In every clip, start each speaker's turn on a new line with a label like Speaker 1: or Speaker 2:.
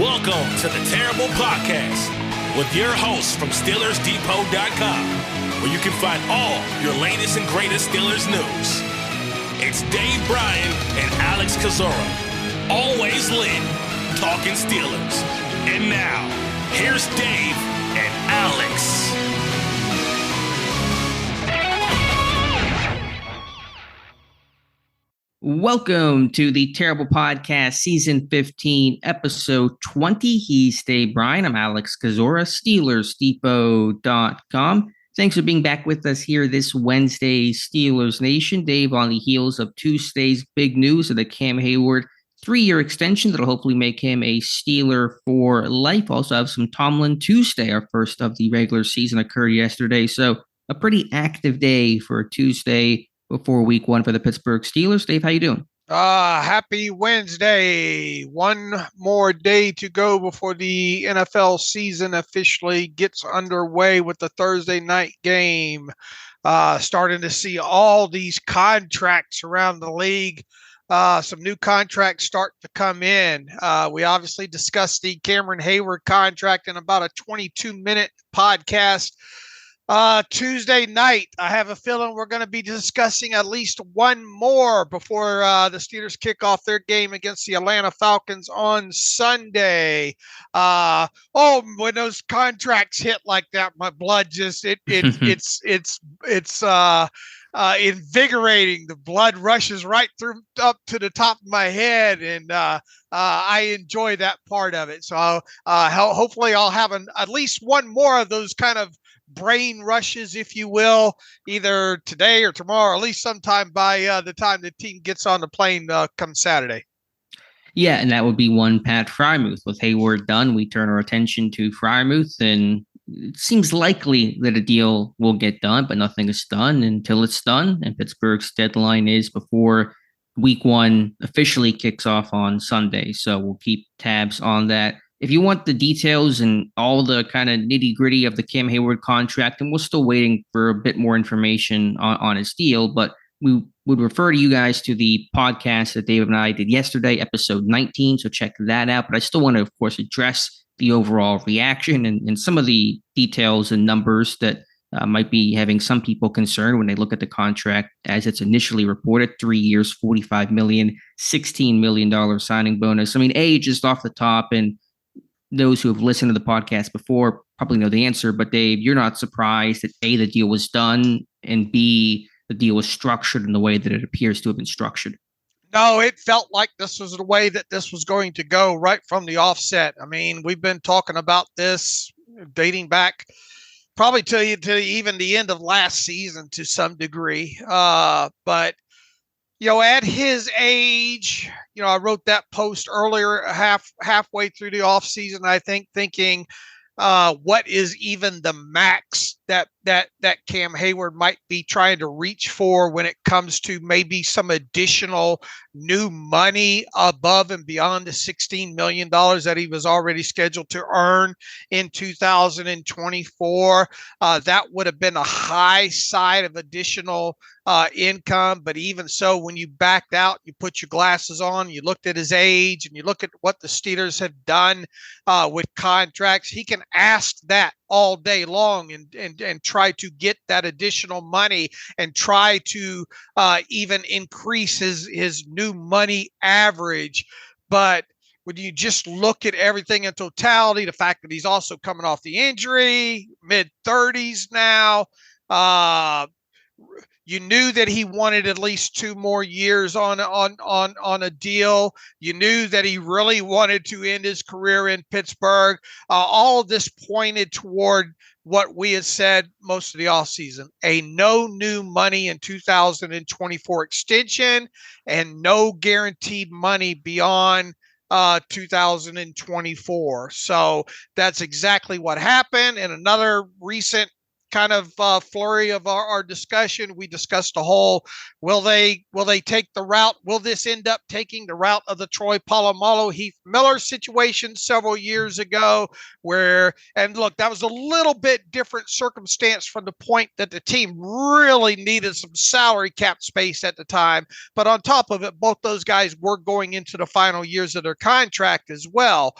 Speaker 1: Welcome to the Terrible Podcast with your hosts from SteelersDepot.com, where you can find all your latest and greatest Steelers news. It's Dave Bryan and Alex Kozora, always lit, talking Steelers. And now, here's Dave and Alex.
Speaker 2: Welcome to the Terrible Podcast, Season 15, Episode 20. He's Dave Bryan. I'm Alex Kozora, SteelersDepot.com. Thanks for being back with us here this Wednesday, Steelers Nation. Dave, on the heels of Tuesday's big news of the Cam Heyward 3-year extension that'll hopefully make him a Steeler for life. Also have some Tomlin Tuesday, our first of the regular season, occurred yesterday. So a pretty active day for Tuesday before week one for the Pittsburgh Steelers. Dave, how you doing?
Speaker 3: Happy Wednesday. One more day to go before the NFL season officially gets underway with the Thursday night game. Starting to see all these contracts around the league. Some new contracts start to come in. We obviously discussed the Cameron Heyward contract in about a 22-minute podcast. Tuesday night, I have a feeling we're going to be discussing at least one more before the Steelers kick off their game against the Atlanta Falcons on Sunday. When those contracts hit like that, my blood just it's invigorating. The blood rushes right through up to the top of my head, and I enjoy that part of it. So hopefully I'll have at least one more of those kind of brain rushes, if you will, either today or tomorrow, or at least sometime by the time the team gets on the plane come Saturday.
Speaker 2: Yeah, and that would be one Pat Freiermuth. With Heyward done, we turn our attention to Freiermuth, and it seems likely that a deal will get done, but nothing is done until it's done. And Pittsburgh's deadline is before week one officially kicks off on Sunday. So we'll keep tabs on that. If you want the details and all the kind of nitty gritty of the Cam Heyward contract, and we're still waiting for a bit more information on his deal, but we would refer to you guys to the podcast that Dave and I did yesterday, episode 19. So check that out. But I still want to, of course, address the overall reaction and some of the details and numbers that might be having some people concerned when they look at the contract as it's initially reported. 3 years, $45 million, $16 million signing bonus. I mean, just off the top, and those who have listened to the podcast before probably know the answer, but Dave, you're not surprised that A, the deal was done, and B, the deal was structured in the way that it appears to have been structured.
Speaker 3: No, it felt like this was the way that this was going to go right from the offset. I mean, we've been talking about this dating back probably to even the end of last season to some degree. But at his age, I wrote that post earlier, halfway through the offseason, I think, thinking, what is even the max that Cam Heyward might be trying to reach for when it comes to maybe some additional new money above and beyond the $16 million that he was already scheduled to earn in 2024. That would have been a high side of additional income. But even so, when you backed out, you put your glasses on, you looked at his age, and you look at what the Steelers have done with contracts, he can ask that all day long and try to get that additional money and try to even increase his new money average. But when you just look at everything in totality, the fact that he's also coming off the injury, mid-30s now, you knew that he wanted at least 2 more years on a deal. You knew that he really wanted to end his career in Pittsburgh. All of this pointed toward what we had said most of the offseason, a no new money in 2024 extension and no guaranteed money beyond 2024. So that's exactly what happened. And another recent kind of flurry of our discussion, we discussed the whole, will they take the route? Will this end up taking the route of the Troy Polamalu, Heath Miller situation several years ago and look, that was a little bit different circumstance from the point that the team really needed some salary cap space at the time. But on top of it, both those guys were going into the final years of their contract as well.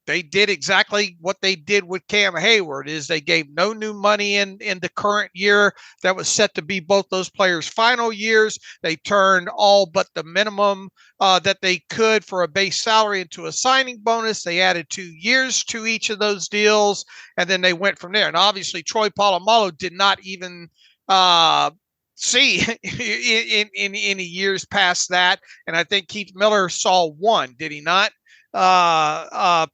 Speaker 3: They did exactly what they did with Cam Heyward, is they gave no new money in the current year that was set to be both those players' final years. They turned all but the minimum that they could for a base salary into a signing bonus. They added 2 years to each of those deals, and then they went from there. And obviously, Troy Polamalu did not even see in any years past that. And I think Heath Miller saw one, did he not? Past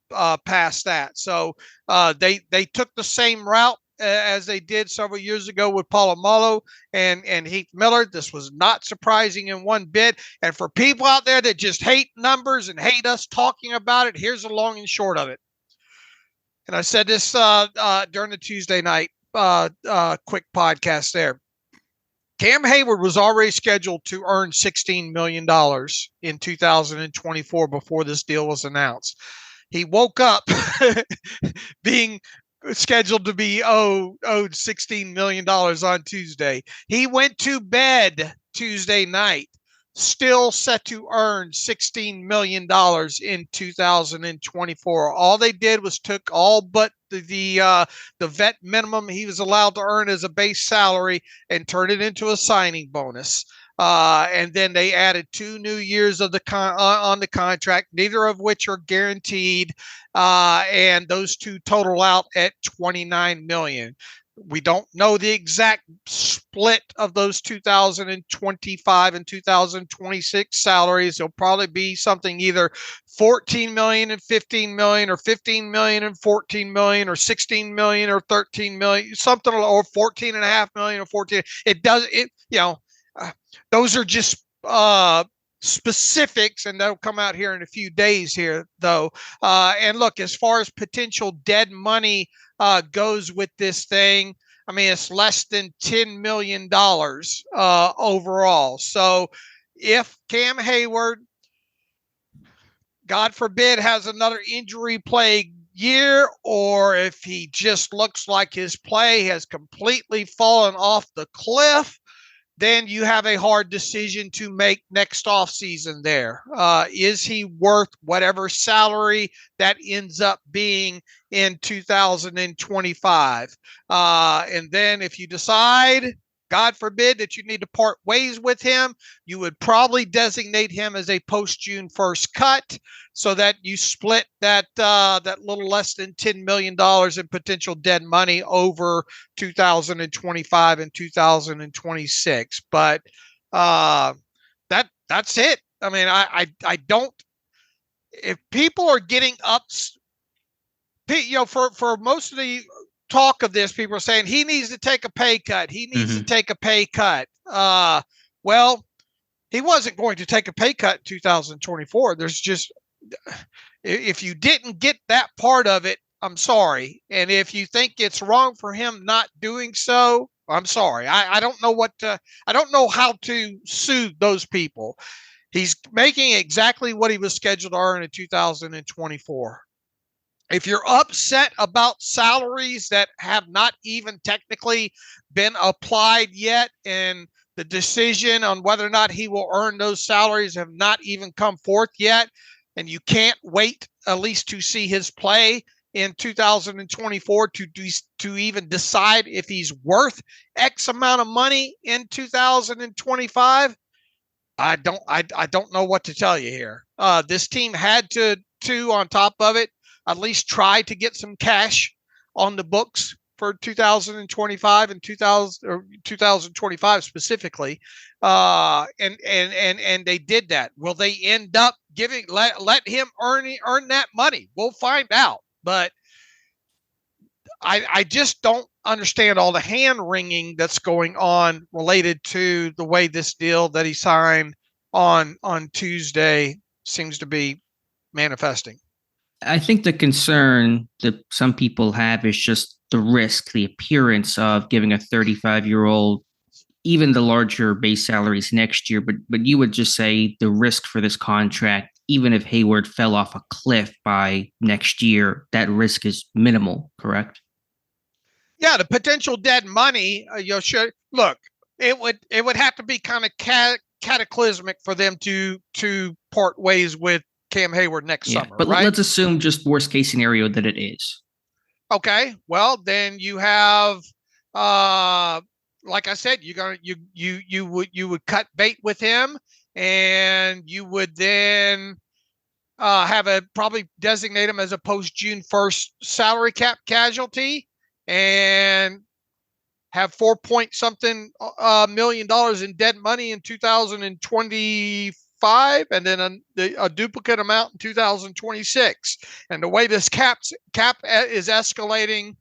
Speaker 3: that. So they took the same route as they did several years ago with Polamalu and Heath Miller. This was not surprising in one bit. And for people out there that just hate numbers and hate us talking about it, here's the long and short of it. And I said this during the Tuesday night quick podcast there. Cam Heyward was already scheduled to earn $16 million in 2024 before this deal was announced. He woke up being scheduled to be owed $16 million on Tuesday. He went to bed Tuesday night, still set to earn $16 million in 2024. All they did was took all but the vet minimum he was allowed to earn as a base salary and turn it into a signing bonus. And then they added 2 new years of on the contract, neither of which are guaranteed. And those two total out at $29 million. We don't know the exact split of those 2025 and 2026 salaries. It'll probably be something either $14 million and $15 million, or $15 million and $14 million, or $16 million or $13 million, something, or $14.5 million or 14. Those are just specifics, and that'll come out here in a few days here, though. And look, as far as potential dead money goes with this thing, I mean, it's less than $10 million overall. So if Cam Heyward, God forbid, has another injury-plagued year, or if he just looks like his play has completely fallen off the cliff, then you have a hard decision to make next offseason there. Is he worth whatever salary that ends up being in 2025? And then if you decide, God forbid, that you need to part ways with him, you would probably designate him as a post-June 1st cut, so that you split that little less than $10 million in potential dead money over 2025 and 2026. But that's it. I mean, I don't. If people are getting up, for most of the talk of this, people are saying he needs to take a pay cut. He needs to take a pay cut. Well, he wasn't going to take a pay cut in 2024. There's just, if you didn't get that part of it, I'm sorry. And if you think it's wrong for him not doing so, I'm sorry. I don't know I don't know how to soothe those people. He's making exactly what he was scheduled to earn in 2024. If you're upset about salaries that have not even technically been applied yet, and the decision on whether or not he will earn those salaries have not even come forth yet, and you can't wait at least to see his play in 2024 to even decide if he's worth X amount of money in 2025, I don't know what to tell you here. This team had to on top of it, at least try to get some cash on the books for 2025 and 2025 specifically. And they did that. Will they end up let him earn that money? We'll find out. But I just don't understand all the hand wringing that's going on related to the way this deal that he signed on Tuesday seems to be manifesting.
Speaker 2: I think the concern that some people have is just the risk, the appearance of giving a 35-year-old even the larger base salaries next year, but you would just say the risk for this contract, even if Heyward fell off a cliff by next year, that risk is minimal, correct?
Speaker 3: Yeah, the potential dead money, should look. It would have to be kind of cataclysmic for them to part ways with Cam Heyward next summer.
Speaker 2: But
Speaker 3: right?
Speaker 2: Let's assume just worst case scenario that it is.
Speaker 3: Okay, well then you have, like I said, you would cut bait with him, and you would then probably designate him as a post June 1st salary cap casualty, and have $4-point-something million in dead money in 2025, and then a duplicate amount in 2026. And the way this cap is escalating,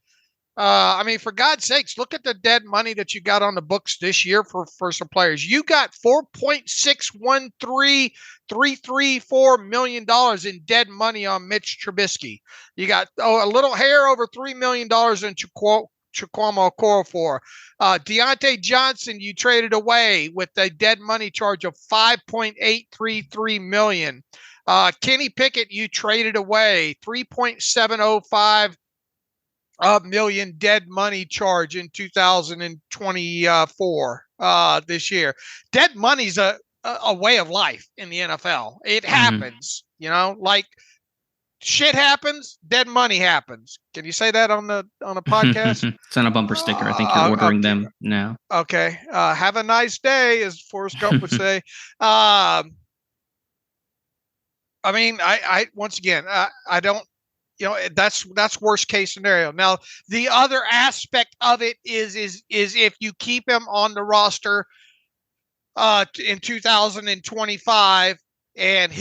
Speaker 3: for God's sakes, look at the dead money that you got on the books this year for some players. You got $4.613334 million in dead money on Mitch Trubisky. You got a little hair over $3 million in Chukwuma Okorafor. Deontay Johnson, you traded away with a dead money charge of $5.833 million. Kenny Pickett, you traded away $3.705 million dead money charge in 2024 this year. Dead money's a way of life in the NFL. It happens, like shit happens, dead money happens. Can you say that on a podcast?
Speaker 2: It's on a bumper sticker. I think you're ordering them now.
Speaker 3: Okay. Have a nice day, as Forrest Gump would say. I once again, I don't, that's worst case scenario. Now, the other aspect of it is if you keep him on the roster in 2025, and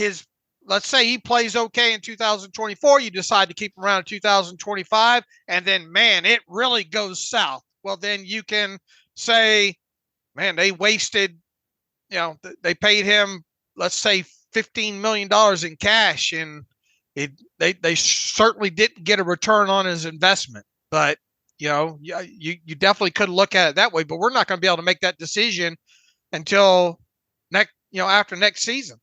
Speaker 3: let's say he plays okay in 2024, you decide to keep him around in 2025, and then, man, it really goes south. Well, then you can say, man, they wasted, they paid him, let's say, $15 million in cash, and they certainly didn't get a return on his investment. But, you definitely could look at it that way, but we're not going to be able to make that decision until after next season.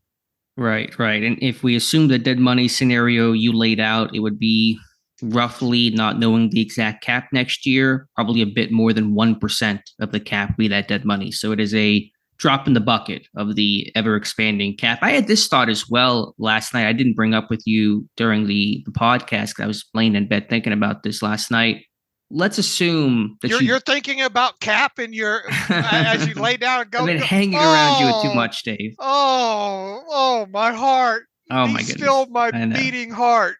Speaker 2: Right. And if we assume the dead money scenario you laid out, it would be roughly, not knowing the exact cap next year, probably a bit more than 1% of the cap be that dead money. So it is a drop in the bucket of the ever expanding cap. I had this thought as well last night. I didn't bring up with you during the podcast. I was laying in bed thinking about this last night. Let's assume that
Speaker 3: you're thinking about cap and as you lay down and go.
Speaker 2: I've been hanging around you too much, Dave.
Speaker 3: Oh, my heart.
Speaker 2: Oh my goodness.
Speaker 3: Still my beating heart.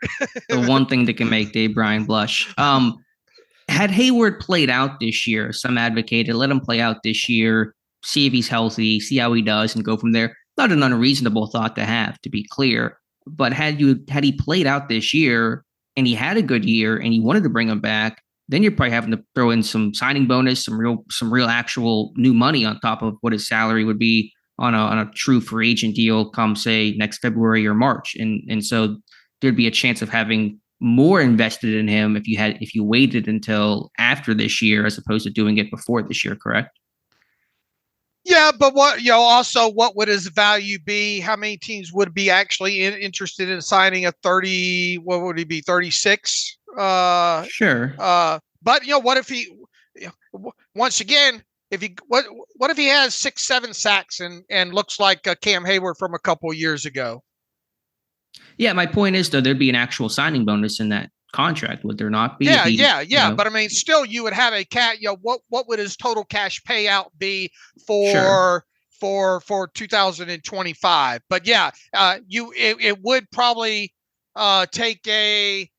Speaker 2: The one thing that can make Dave Bryan blush. Had Heyward played out this year, some advocated, let him play out this year, see if he's healthy, see how he does, and go from there. Not an unreasonable thought to have, to be clear. But had he played out this year and he had a good year and you wanted to bring him back, then you're probably having to throw in some signing bonus, some real actual new money on top of what his salary would be on a true free agent deal come, say, next February or March. And so there'd be a chance of having more invested in him if you waited until after this year as opposed to doing it before this year, correct?
Speaker 3: Yeah, but what would his value be? How many teams would be actually interested in signing a 30? What would he be? 36?
Speaker 2: Sure.
Speaker 3: But what if he, once again, what if he has 6-7 sacks and looks like Cam Heyward from a couple years ago?
Speaker 2: Yeah, my point is though, there'd be an actual signing bonus in that contract, would there not be?
Speaker 3: Yeah. But still, you would have a cat. What would his total cash payout be for 2025? But it would probably take a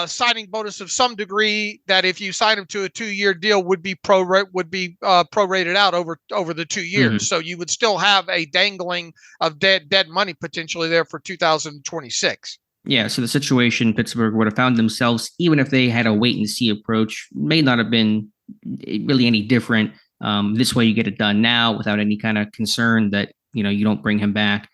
Speaker 3: signing bonus of some degree that if you sign him to a 2-year deal would be prorated out over the 2 years. Mm-hmm. So you would still have a dangling of dead money potentially there for 2026.
Speaker 2: Yeah, so the situation Pittsburgh would have found themselves, even if they had a wait and see approach, may not have been really any different. This way you get it done now without any kind of concern that, you don't bring him back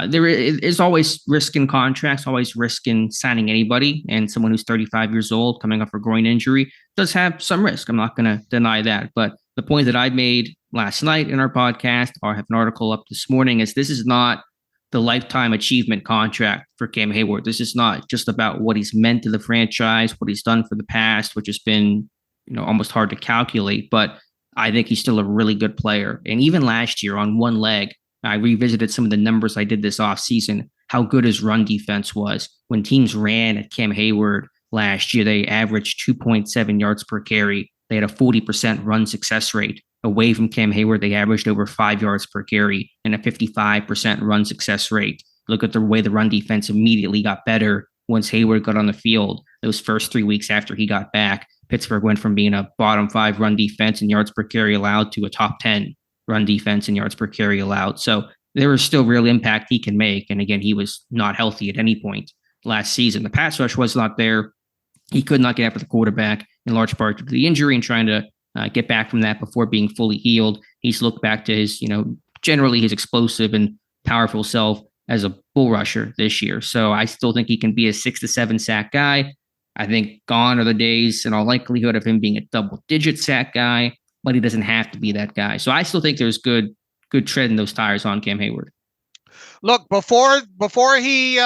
Speaker 2: There is always risk in contracts, always risk in signing anybody. And someone who's 35 years old coming off a groin injury does have some risk. I'm not going to deny that. But the point that I made last night in our podcast, or I have an article up this morning, is this is not the lifetime achievement contract for Cam Heyward. This is not just about what he's meant to the franchise, what he's done for the past, which has been, almost hard to calculate. But I think he's still a really good player. And even last year on one leg, I revisited some of the numbers I did this offseason, how good his run defense was. When teams ran at Cam Heyward last year, they averaged 2.7 yards per carry. They had a 40% run success rate. Away from Cam Heyward, they averaged over 5 yards per carry and a 55% run success rate. Look at the way the run defense immediately got better once Heyward got on the field. Those first 3 weeks after he got back, Pittsburgh went from being a bottom 5 run defense in yards per carry allowed to a top 10 run defense and yards per carry allowed. So there is still real impact he can make. And again, he was not healthy at any point last season. The pass rush was not there. He could not get after the quarterback in large part due to the injury and trying to get back from that before being fully healed. He's looked back to his, generally his explosive and powerful self as a bull rusher this year. So I still think he can be a 6 to 7 sack guy. I think gone are the days in all likelihood of him being a double-digit sack guy, but he doesn't have to be that guy. So I still think there's good tread in those tires on Cam Heyward.
Speaker 3: Look, before he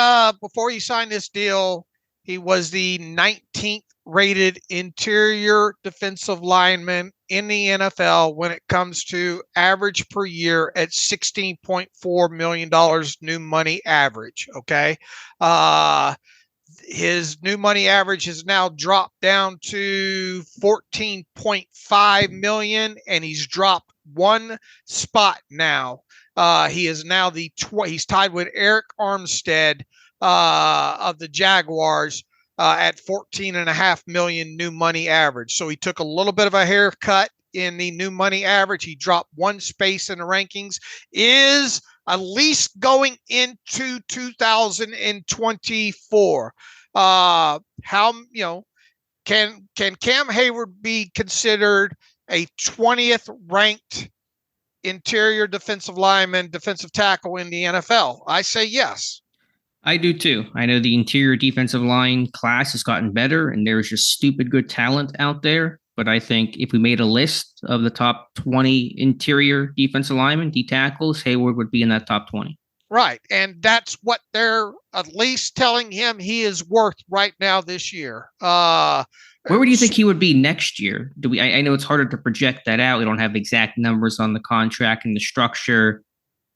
Speaker 3: signed this deal, he was the 19th rated interior defensive lineman in the NFL when it comes to average per year at $16.4 million new money average. Okay. His new money average has now dropped down to 14.5 million, and he's dropped one spot now. He is now he's tied with Eric Armstead of the Jaguars at 14.5 million new money average. So he took a little bit of a haircut in the new money average. He dropped one space in the rankings. Is at least going into 2024. How can Cam Heyward be considered a 20th ranked interior defensive lineman, defensive tackle in the NFL? I say yes.
Speaker 2: I do too. I know the interior defensive line class has gotten better and there's just stupid good talent out there. But I think if we made a list of the top 20 interior defensive linemen, D tackles, Heyward would be in that top 20.
Speaker 3: Right. And that's what they're at least telling him he is worth right now this year.
Speaker 2: Where would you think he would be next year? I know it's harder to project that out. We don't have exact numbers on the contract and the structure,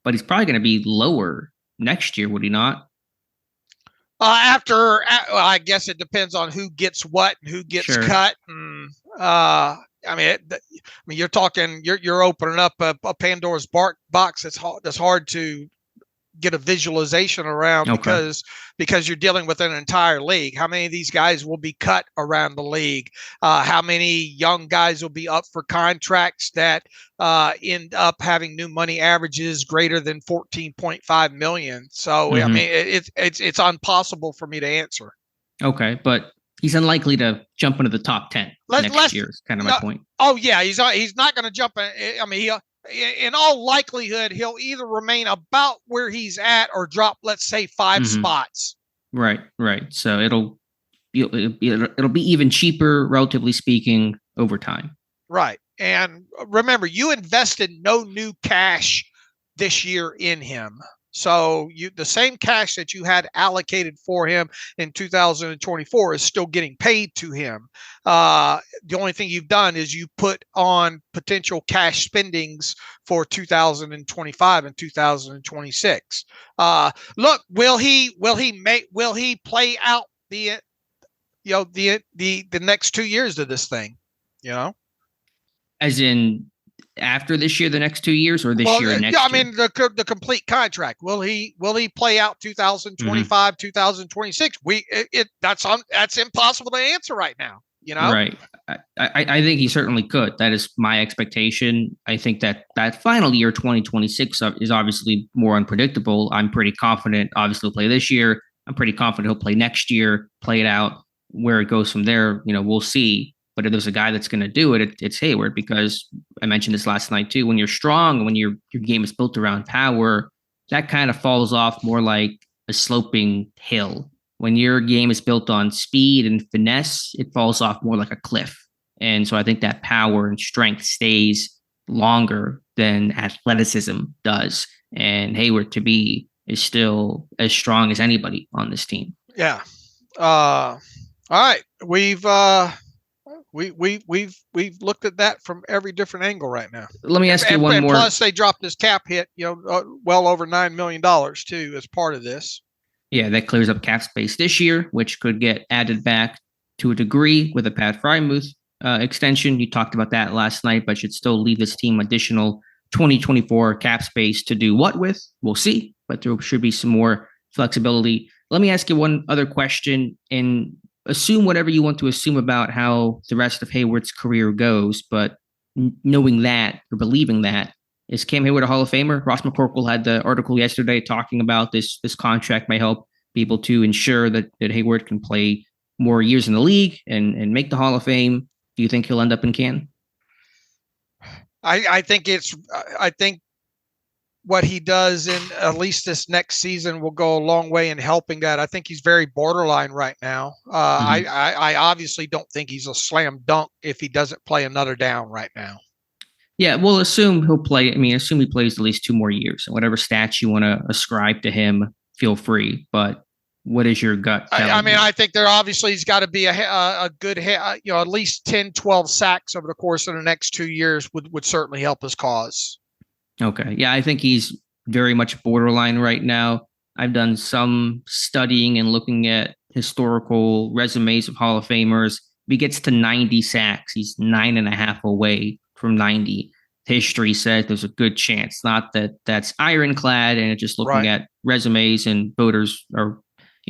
Speaker 2: but he's probably going to be lower next year, would he not?
Speaker 3: I guess it depends on who gets what and who gets cut. You're talking, you're opening up a Pandora's box. That's hard to get a visualization around because you're dealing with an entire league. How many of these guys will be cut around the league? How many young guys will be up for contracts that end up having new money averages greater than 14.5 million? So it's impossible for me to answer. Okay,
Speaker 2: but he's unlikely to jump into the top 10 next year. Is kind of my point.
Speaker 3: Oh yeah, he's not going to jump. In all likelihood, he'll either remain about where he's at or drop, let's say, 5 spots.
Speaker 2: Right. So it'll be even cheaper, relatively speaking, over time.
Speaker 3: Right. And remember, you invested no new cash this year in him. So the same cash that you had allocated for him in 2024 is still getting paid to him. The only thing you've done is you put on potential cash spendings for 2025 and 2026. Look, will he play out the next 2 years of this thing?
Speaker 2: As in after this year, the next 2 years, or this year and next year?
Speaker 3: I mean, the complete contract. Will he play out 2025, 2026? That's impossible to answer right now.
Speaker 2: Right. I think he certainly could. That is my expectation. I think that final year, 2026, is obviously more unpredictable. I'm pretty confident. Obviously, he'll play this year. I'm pretty confident he'll play next year. Play it out. Where it goes from there, we'll see. But if there's a guy that's going to do it, it's Heyward, because I mentioned this last night too. When you're strong and when your game is built around power, that kind of falls off more like a sloping hill. When your game is built on speed and finesse, it falls off more like a cliff. And so I think that power and strength stays longer than athleticism does. And Heyward, to me, is still as strong as anybody on this team.
Speaker 3: Yeah. All right. We've looked at that from every different angle right now.
Speaker 2: Let me ask you one more.
Speaker 3: Plus, they dropped this cap hit, well over $9 million too, as part of this.
Speaker 2: Yeah, that clears up cap space this year, which could get added back to a degree with a Pat Freiermuth extension. You talked about that last night, but should still leave this team additional 2024 cap space to do what with? We'll see, but there should be some more flexibility. Let me ask you one other question and assume whatever you want to assume about how the rest of Heyward's career goes, but knowing that or believing that, is Cam Heyward a Hall of Famer? Ross McCorkle had the article yesterday talking about this contract may help be able to ensure that Heyward can play more years in the league and make the Hall of Fame. Do you think he'll end up in Canton?
Speaker 3: I think what he does in at least this next season will go a long way in helping that. I think he's very borderline right now. I obviously don't think he's a slam dunk if he doesn't play another down right now.
Speaker 2: Yeah, we'll assume he'll play. I mean, assume he plays at least 2 more years. And whatever stats you want to ascribe to him, feel free. But what is your gut?
Speaker 3: I think there obviously he's got to be a good, at least 10, 12 sacks over the course of the next 2 years would certainly help his cause.
Speaker 2: Okay. Yeah, I think he's very much borderline right now. I've done some studying and looking at historical resumes of Hall of Famers. If he gets to 90 sacks, he's 9.5 away from 90. History says there's a good chance. Not that that's ironclad, and it's just looking at resumes, and voters are,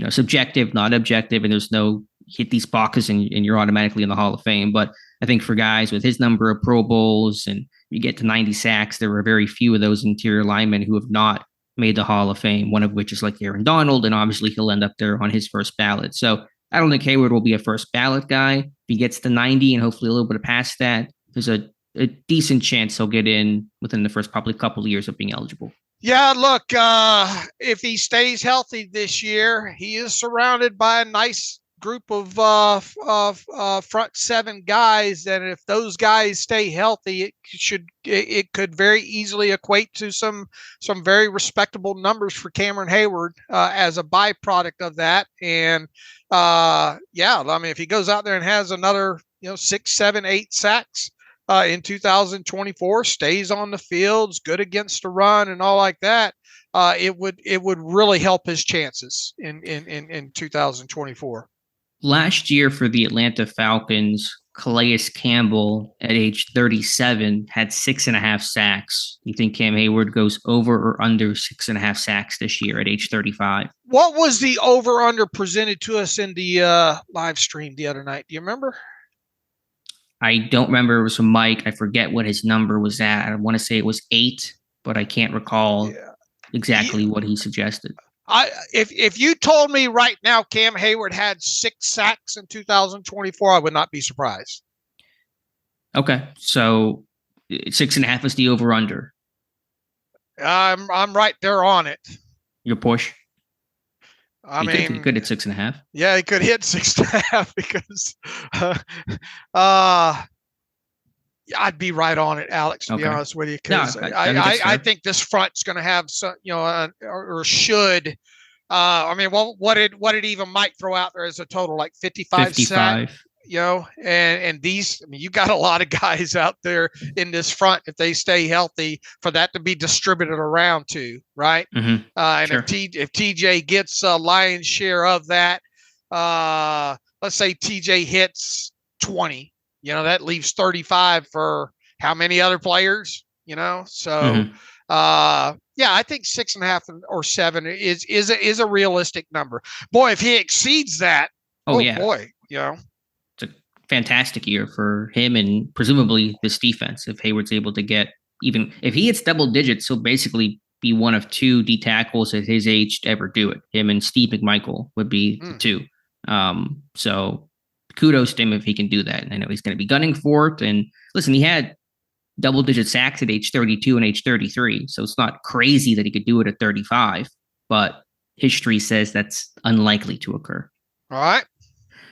Speaker 2: subjective, not objective, and there's no hit these boxes and you're automatically in the Hall of Fame. But I think for guys with his number of Pro Bowls and you get to 90 sacks, there were very few of those interior linemen who have not made the Hall of Fame, one of which is like Aaron Donald, and obviously he'll end up there on his first ballot. So I don't think Heyward will be a first ballot guy. If he gets to 90 and hopefully a little bit past that, there's a decent chance he'll get in within the first probably couple of years of being eligible.
Speaker 3: Yeah, look, if he stays healthy this year, he is surrounded by a nice group of front 7 guys, and if those guys stay healthy, it could very easily equate to some very respectable numbers for Cameron Heyward as a byproduct of that. And if he goes out there and has another 6, 7, 8 sacks in 2024, stays on the fields, good against the run and all like that, it would really help his chances in 2024.
Speaker 2: Last year for the Atlanta Falcons, Calais Campbell at age 37 had 6.5 sacks. You think Cam Heyward goes over or under 6.5 sacks this year at age 35?
Speaker 3: What was the over-under presented to us in the live stream the other night? Do you remember?
Speaker 2: I don't remember. It was from Mike. I forget what his number was at. I want to say it was 8, but I can't recall exactly what he suggested.
Speaker 3: If you told me right now Cam Heyward had 6 sacks in 2024, I would not be surprised.
Speaker 2: Okay, so 6.5 is the over/under.
Speaker 3: I'm right there on it.
Speaker 2: Your push.
Speaker 3: He
Speaker 2: could hit 6.5.
Speaker 3: Yeah, he could hit 6.5 because I'd be right on it, Alex, to be honest with you, because I think this front's going to have some, or should. What did even Mike throw out there as a total, like 55 sacks? And these, you got a lot of guys out there in this front if they stay healthy for that to be distributed around to, right?
Speaker 2: Mm-hmm.
Speaker 3: And
Speaker 2: sure.
Speaker 3: if TJ gets a lion's share of that, let's say TJ hits 20, that leaves 35 for how many other players, So, I think 6.5 or 7 is a realistic number. Boy, if he exceeds that, boy,
Speaker 2: it's a fantastic year for him and presumably this defense. If Heyward's able to get, even if he hits double digits, he'll basically be one of 2 D tackles at his age to ever do it. Him and Steve McMichael would be the 2. So kudos to him if he can do that. And I know he's going to be gunning for it. And listen, he had double-digit sacks at age 32 and age 33. So it's not crazy that he could do it at 35, but history says that's unlikely to occur.
Speaker 3: All right.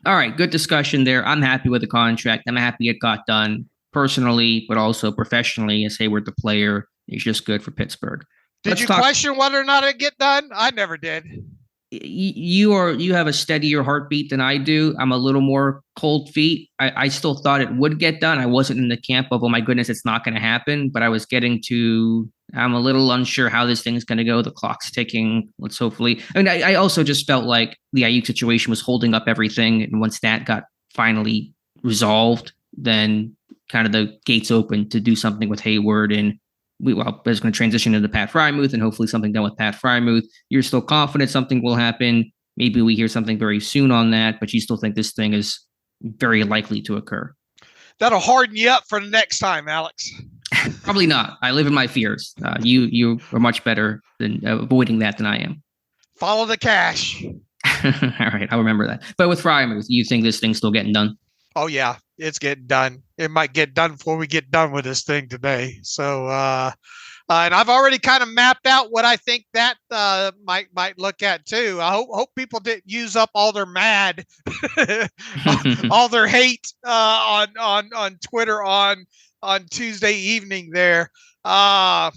Speaker 2: All right, good discussion there. I'm happy with the contract. I'm happy it got done personally, but also professionally as Heyward the player is just good for Pittsburgh.
Speaker 3: Did you question whether or not it get done? I never did.
Speaker 2: You have a steadier heartbeat than I do. I'm a little more cold feet. I still thought it would get done. I wasn't in the camp of, oh my goodness, it's not going to happen. But I was I'm a little unsure how this thing's going to go. The clock's ticking. Let's hopefully. I mean, I also just felt like the Ayuk situation was holding up everything. And once that got finally resolved, then kind of the gates open to do something with Heyward. And I was going to transition into Pat Freiermuth and hopefully something done with Pat Freiermuth. You're still confident something will happen. Maybe we hear something very soon on that, but you still think this thing is very likely to occur.
Speaker 3: That'll harden you up for the next time, Alex.
Speaker 2: Probably not. I live in my fears. You are much better than avoiding that than I am.
Speaker 3: Follow the cash.
Speaker 2: All right, I'll remember that. But with Freiermuth, you think this thing's still getting done?
Speaker 3: Oh, yeah, it's getting done. It might get done before we get done with this thing today. So, and I've already kind of mapped out what I think that might look at too. I hope people didn't use up all their mad, all their hate on Twitter on Tuesday evening there. And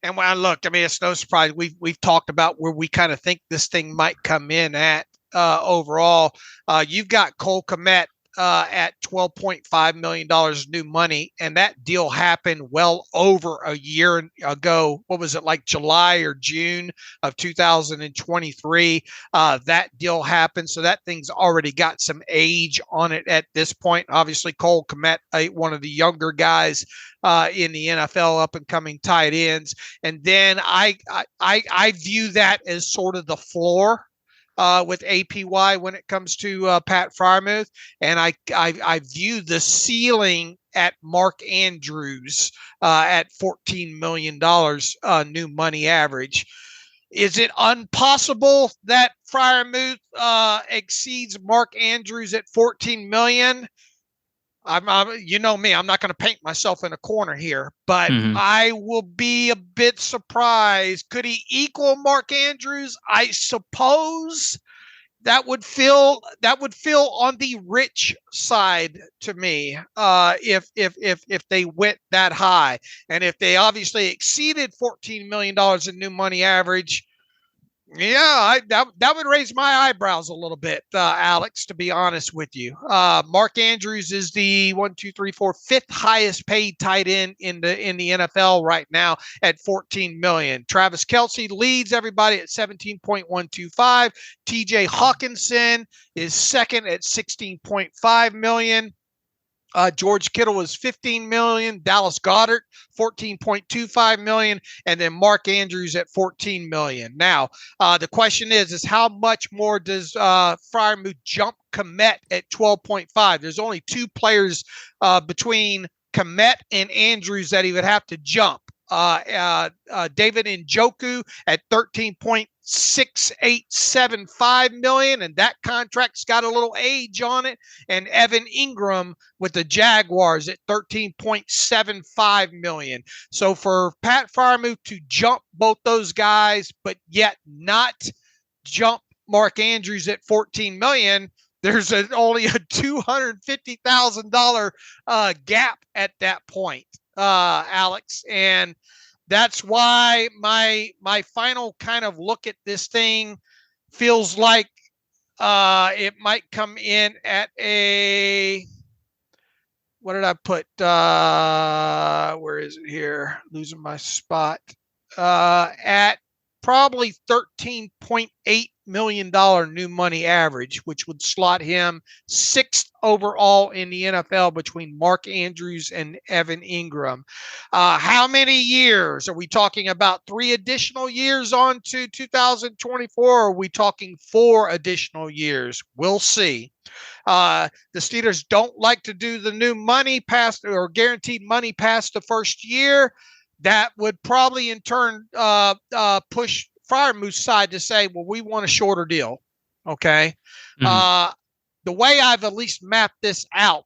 Speaker 3: when I look, I mean, it's no surprise we've talked about where we kind of think this thing might come in at overall. You've got Cole Kmet at $12.5 million new money. And that deal happened well over a year ago. What was it, like July or June of 2023? That deal happened. So that thing's already got some age on it at this point. Obviously, Cole Kmet, one of the younger guys in the NFL, up and coming tight ends. And then I view that as sort of the floor with APY when it comes to Pat Freiermuth, and I view the ceiling at Mark Andrews at $14 million new money average. Is it impossible that Freiermuth exceeds Mark Andrews at $14 million? You know me, I'm not going to paint myself in a corner here, but I will be a bit surprised. Could he equal Mark Andrews? I suppose that would feel on the rich side to me if they went that high, and if they obviously exceeded $14 million in new money average. Yeah, that would raise my eyebrows a little bit, Alex, to be honest with you. Mark Andrews is the 5th highest paid tight end in the NFL right now at $14 million. Travis Kelce leads everybody at $17.125. TJ Hawkinson is second at $16.5 million. George Kittle is $15 million. Dallas Goedert, $14.25 million. And then Mark Andrews at $14 million. Now, the question is how much more does Freiermuth jump Kmet at 12.5? There's only two players between Kmet and Andrews that he would have to jump. David Njoku at $13.6875 million, and that contract's got a little age on it. And Evan Ingram with the Jaguars at $13.75 million. So for Pat Freiermuth to jump both those guys, but yet not jump Mark Andrews at $14 million, there's only a $250,000 gap at that point, Alex. And that's why my final kind of look at this thing feels like it might come in at a, what did I put? Where is it here? Losing my spot. At probably $13.8 million new money average, which would slot him 6th overall in the NFL between Mark Andrews and Evan Ingram. How many years? Are we talking about 3 additional years on to 2024? Or are we talking 4 additional years? We'll see. The Steelers don't like to do the new money past or guaranteed money past the first year. That would probably in turn push Freiermuth's side to say, well, we want a shorter deal. Okay. The way I've at least mapped this out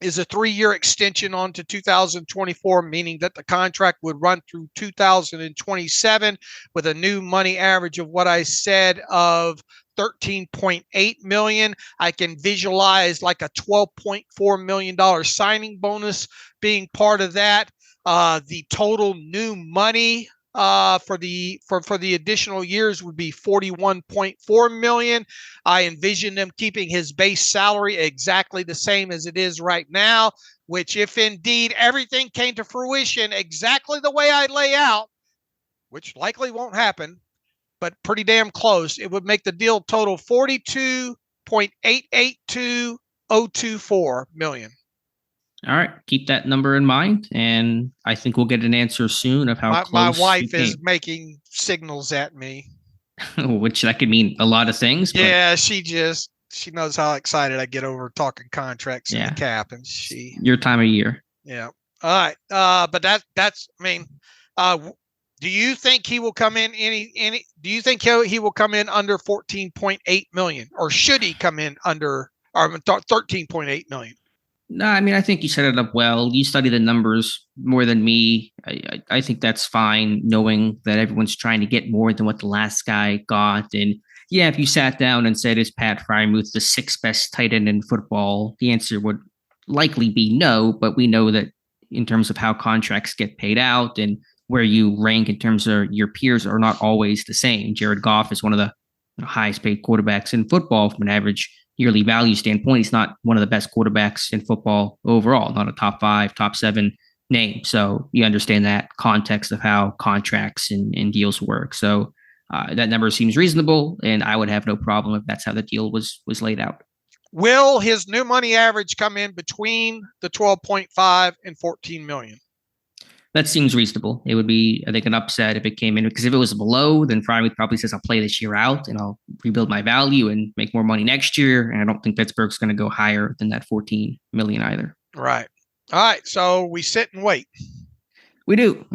Speaker 3: is a 3-year extension on to 2024, meaning that the contract would run through 2027 with a new money average of what I said of 13.8 million. I can visualize like a $12.4 million signing bonus being part of that. The total new money for the additional years would be 41.4 million. I envision them keeping his base salary exactly the same as it is right now, which if indeed everything came to fruition exactly the way I lay out, which likely won't happen, but pretty damn close, it would make the deal total 42.882024 million.
Speaker 2: All right, keep that number in mind, and I think we'll get an answer soon of how close.
Speaker 3: My wife is making signals at me,
Speaker 2: which that could mean a lot of things.
Speaker 3: Yeah, she knows how excited I get over talking contracts and the cap, and
Speaker 2: your time of year.
Speaker 3: Yeah. All right. But that's I mean, do you think he will come in do you think he will come in under 14.8 million, or should he come in under 13.8 million?
Speaker 2: No, I mean, I think you set it up well. You study the numbers more than me. I think that's fine, knowing that everyone's trying to get more than what the last guy got. And yeah, if you sat down and said, is Pat Freiermuth the sixth best tight end in football? The answer would likely be no, but we know that in terms of how contracts get paid out and where you rank in terms of your peers are not always the same. Jared Goff is one of the highest paid quarterbacks in football from an average yearly value standpoint. He's not one of the best quarterbacks in football overall, not a top 5, top 7 name. So you understand that context of how contracts and deals work. So that number seems reasonable, and I would have no problem if that's how the deal was laid out.
Speaker 3: Will his new money average come in between the 12.5 and 14 million?
Speaker 2: That seems reasonable. It would be, I think, an upset if it came in, because if it was below, then Freiermuth probably says, I'll play this year out and I'll rebuild my value and make more money next year. And I don't think Pittsburgh's going to go higher than that 14 million either.
Speaker 3: Right. All right. So we sit and wait.
Speaker 2: We do.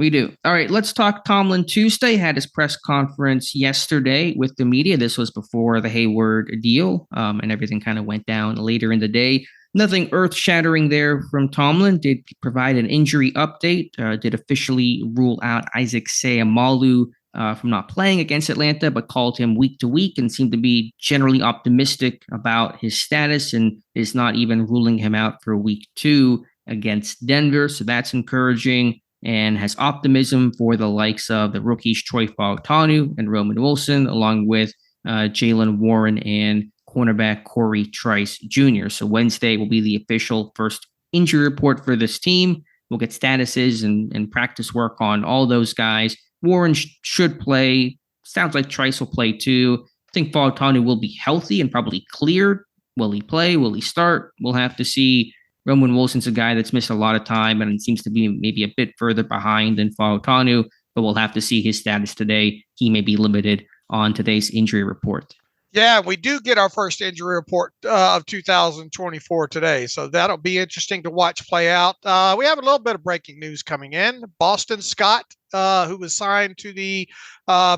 Speaker 2: All right. Let's talk Tomlin. Tuesday had his press conference yesterday with the media. This was before the Heyward deal, and everything kind of went down later in the day. Nothing earth-shattering there from Tomlin. Did provide an injury update. Did officially rule out Isaac Seumalo from not playing against Atlanta, but called him week to week and seemed to be generally optimistic about his status, and is not even ruling him out for week 2 against Denver. So that's encouraging, and has optimism for the likes of the rookies Troy Fautanu and Roman Wilson, along with Jaylen Warren and cornerback Corey Trice Jr. So Wednesday will be the official first injury report for this team. We'll get statuses and practice work on all those guys. Warren should play. Sounds like Trice will play too. I think Fautanu will be healthy and probably cleared. Will he play? Will he start? We'll have to see. Roman Wilson's a guy that's missed a lot of time and seems to be maybe a bit further behind than Fautanu, but we'll have to see his status today. He may be limited on today's injury report.
Speaker 3: Yeah, we do get our first injury report of 2024 today, so that'll be interesting to watch play out. We have a little bit of breaking news coming in. Boston Scott, who was signed to the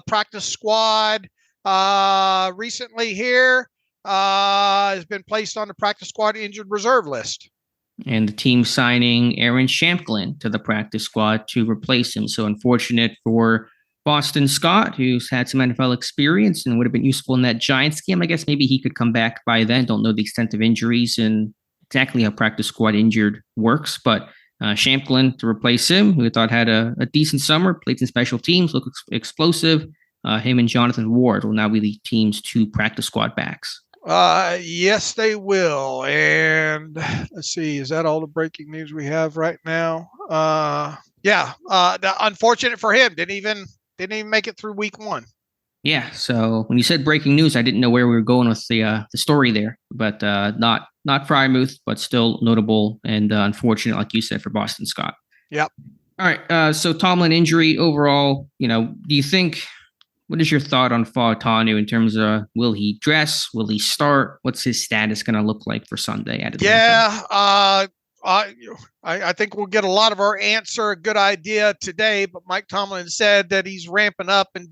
Speaker 3: practice squad recently here, has been placed on the practice squad injured reserve list.
Speaker 2: And the team signing Aaron Shamklin to the practice squad to replace him. So unfortunate for Boston Scott, who's had some NFL experience and would have been useful in that Giants game. I guess maybe he could come back by then. Don't know the extent of injuries and exactly how practice squad injured works. But Shamklin to replace him, who I thought had a decent summer, played some special teams, looked explosive. Him and Jonathan Ward will now be the team's 2 practice squad backs.
Speaker 3: Yes, they will. And let's see, is that all the breaking news we have right now? Unfortunate for him. Didn't even make it through week 1.
Speaker 2: Yeah. So when you said breaking news, I didn't know where we were going with the story there, but not Freiermuth, but still notable and unfortunate, like you said, for Boston Scott.
Speaker 3: Yep.
Speaker 2: All right. So Tomlin injury overall, do you think? What is your thought on Fautanu in terms of will he dress? Will he start? What's his status going to look like for Sunday at Atlanta?
Speaker 3: Yeah, I think we'll get a lot of our answer. A good idea today, but Mike Tomlin said that he's ramping up and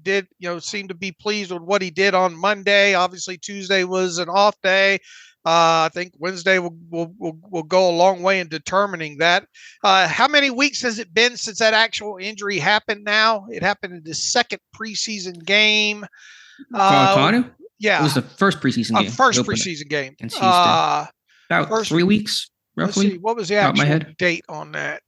Speaker 3: seem to be pleased with what he did on Monday. Obviously, Tuesday was an off day. I think Wednesday will go a long way in determining that. How many weeks has it been since that actual injury happened now? It happened in the second preseason game.
Speaker 2: It
Speaker 3: Yeah.
Speaker 2: was the first preseason game.
Speaker 3: First preseason game.
Speaker 2: Against Houston. About 3 weeks, roughly.
Speaker 3: Let's see. What was the actual date on that?